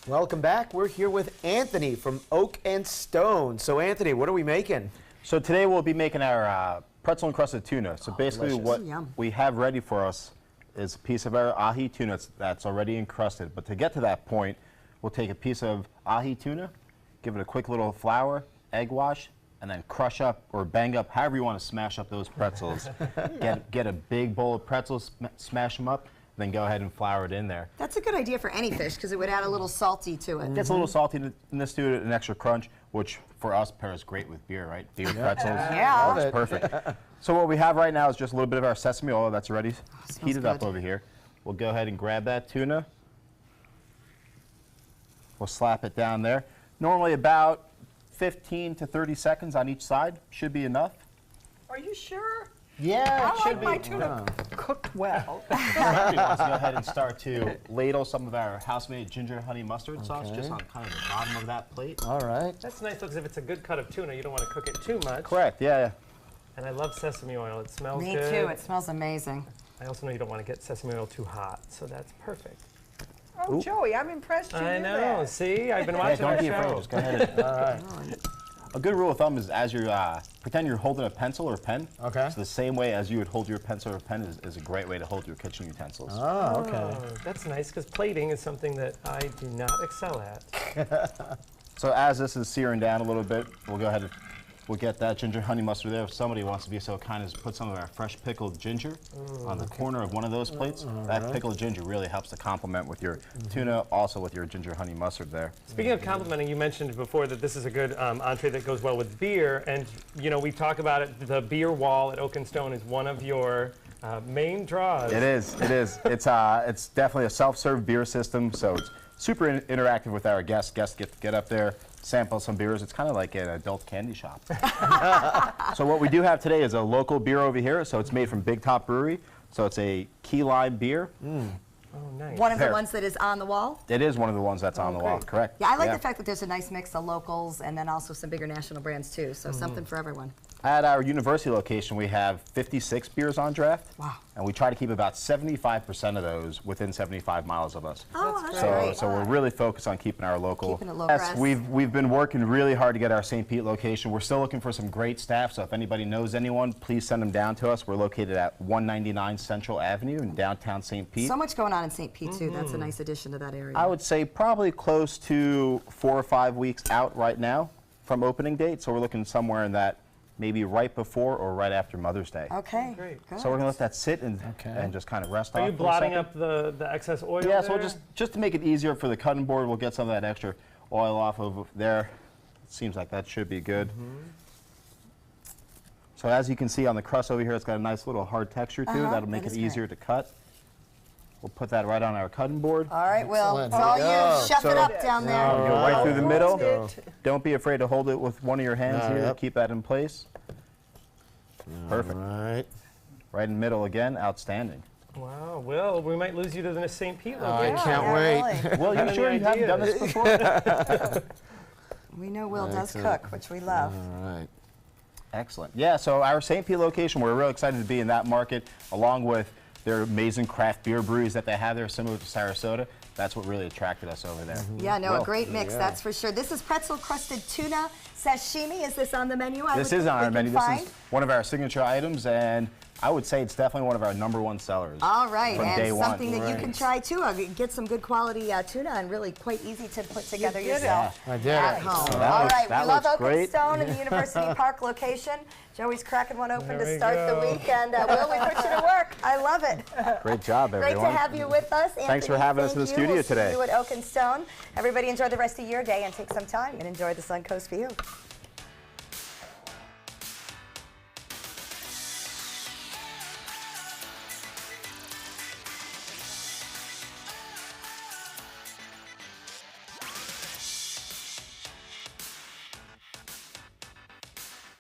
Welcome back. We're here with Anthony from Oak and Stone. So Anthony, what are we making? So today we'll be making our pretzel encrusted tuna. So basically delicious. what we have ready for us is a piece of our ahi tuna that's already encrusted. But to get to that point, we'll take a piece of ahi tuna, give it a quick little flour, egg wash, and then crush up or bang up, however you want to smash up those pretzels. Get a big bowl of pretzels, smash them up, then go ahead and flour it in there. That's a good idea for any fish because it would add a little salty to it. It gets a little salty in this, do an extra crunch, which for us pairs great with beer, right? Beer pretzels. Yeah. It's perfect. So what we have right now is just a little bit of our sesame oil that's already heated up over here. We'll go ahead and grab that tuna. We'll slap it down there. Normally about 15 to 30 seconds on each side should be enough. Are you sure? Yeah, I like my tuna cooked well. Somebody wants to go ahead and start to ladle some of our house-made ginger honey mustard sauce just on kind of the bottom of that plate. All right. That's nice because if it's a good cut of tuna, you don't want to cook it too much. Correct, yeah. And I love sesame oil. It smells Me good. too. It smells amazing. I also know you don't want to get sesame oil too hot, so that's perfect. Oh, Joey, I'm impressed you I knew know. that. See, I've been watching don't our be show. afraid. Just go ahead. All right. A good rule of thumb is as you pretend you're holding a pencil or pen. Okay. So the same way as you would hold your pencil or pen is a great way to hold your kitchen utensils. Oh, okay. Oh, that's nice because plating is something that I do not excel at. So as this is searing down a little bit, we'll go ahead and we'll get that ginger honey mustard there. If somebody wants to be so kind as put some of our fresh pickled ginger on the corner of one of those plates, that pickled ginger really helps to complement with your tuna, also with your ginger honey mustard there. Speaking of complimenting, you mentioned before that this is a good entree that goes well with beer, and you know we talk about it. The beer wall at Oak and Stone is one of your main draws. It is. It is. It's definitely a self-serve beer system, so it's super interactive with our guests. Guests get up there, sample some beers. It's kind of like an adult candy shop. So what we do have today is a local beer over here. So it's made from Big Top Brewery. So it's a key lime beer. Oh, nice. One of the ones that is on the wall? It is one of the ones that's on the wall, correct. Yeah, I like the fact that there's a nice mix of locals and then also some bigger national brands too, so something for everyone. At our university location, we have 56 beers on draft. Wow. And we try to keep about 75% of those within 75 miles of us. Oh, that's great. So we're really focused on keeping our local. Keeping it local. Yes, we've been working really hard to get our St. Pete location. We're still looking for some great staff, so if anybody knows anyone, please send them down to us. We're located at 199 Central Avenue in downtown St. Pete. So much going on in St. Pete, too. That's a nice addition to that area. I would say probably close to 4 or 5 weeks out right now from opening date, so we're looking somewhere in that maybe right before or right after Mother's Day. Okay, great. So we're gonna let that sit and just kind of rest off. Are you blotting up the excess oil? Yeah, there? so just to make it easier for the cutting board, we'll get some of that extra oil off of there. It seems like that should be good. So as you can see on the crust over here, it's got a nice little hard texture to it. That'll make it easier to cut. We'll put that right on our cutting board. All right, Will. It's all you. Chef it up down there. Go right through the middle. Don't be afraid to hold it with one of your hands here to keep that in place. Perfect. Right. Right in the middle again. Outstanding. Wow, Will, we might lose you to the St. Pete Oh, I location. can't wait. Really. Well, you sure you haven't done this before? We know Will does cook, which we love. All right. Excellent. Yeah, so our St. Pete location, we're real excited to be in that market, along with their amazing craft beer breweries that they have there, similar to Sarasota. That's what really attracted us over there. Yeah, no, a great mix, that's for sure. This is pretzel-crusted tuna sashimi. Is this on the menu? This is on our menu. This is one of our signature items, and I would say it's definitely one of our #1 sellers. All right, from day and one. something that you can try too. Get some good quality tuna, and really quite easy to put together yourself at home. So All right, we love Oak and great. Stone in the University Park location. Joey's cracking one open There to we start the go. week, and Will, we put you to work. I love it. Great job, everyone. Great to have you with us. Thanks for Anthony, having us in the thank you. studio We'll today. See you at Oak and Stone. Everybody enjoy the rest of your day and take some time and enjoy the Suncoast view.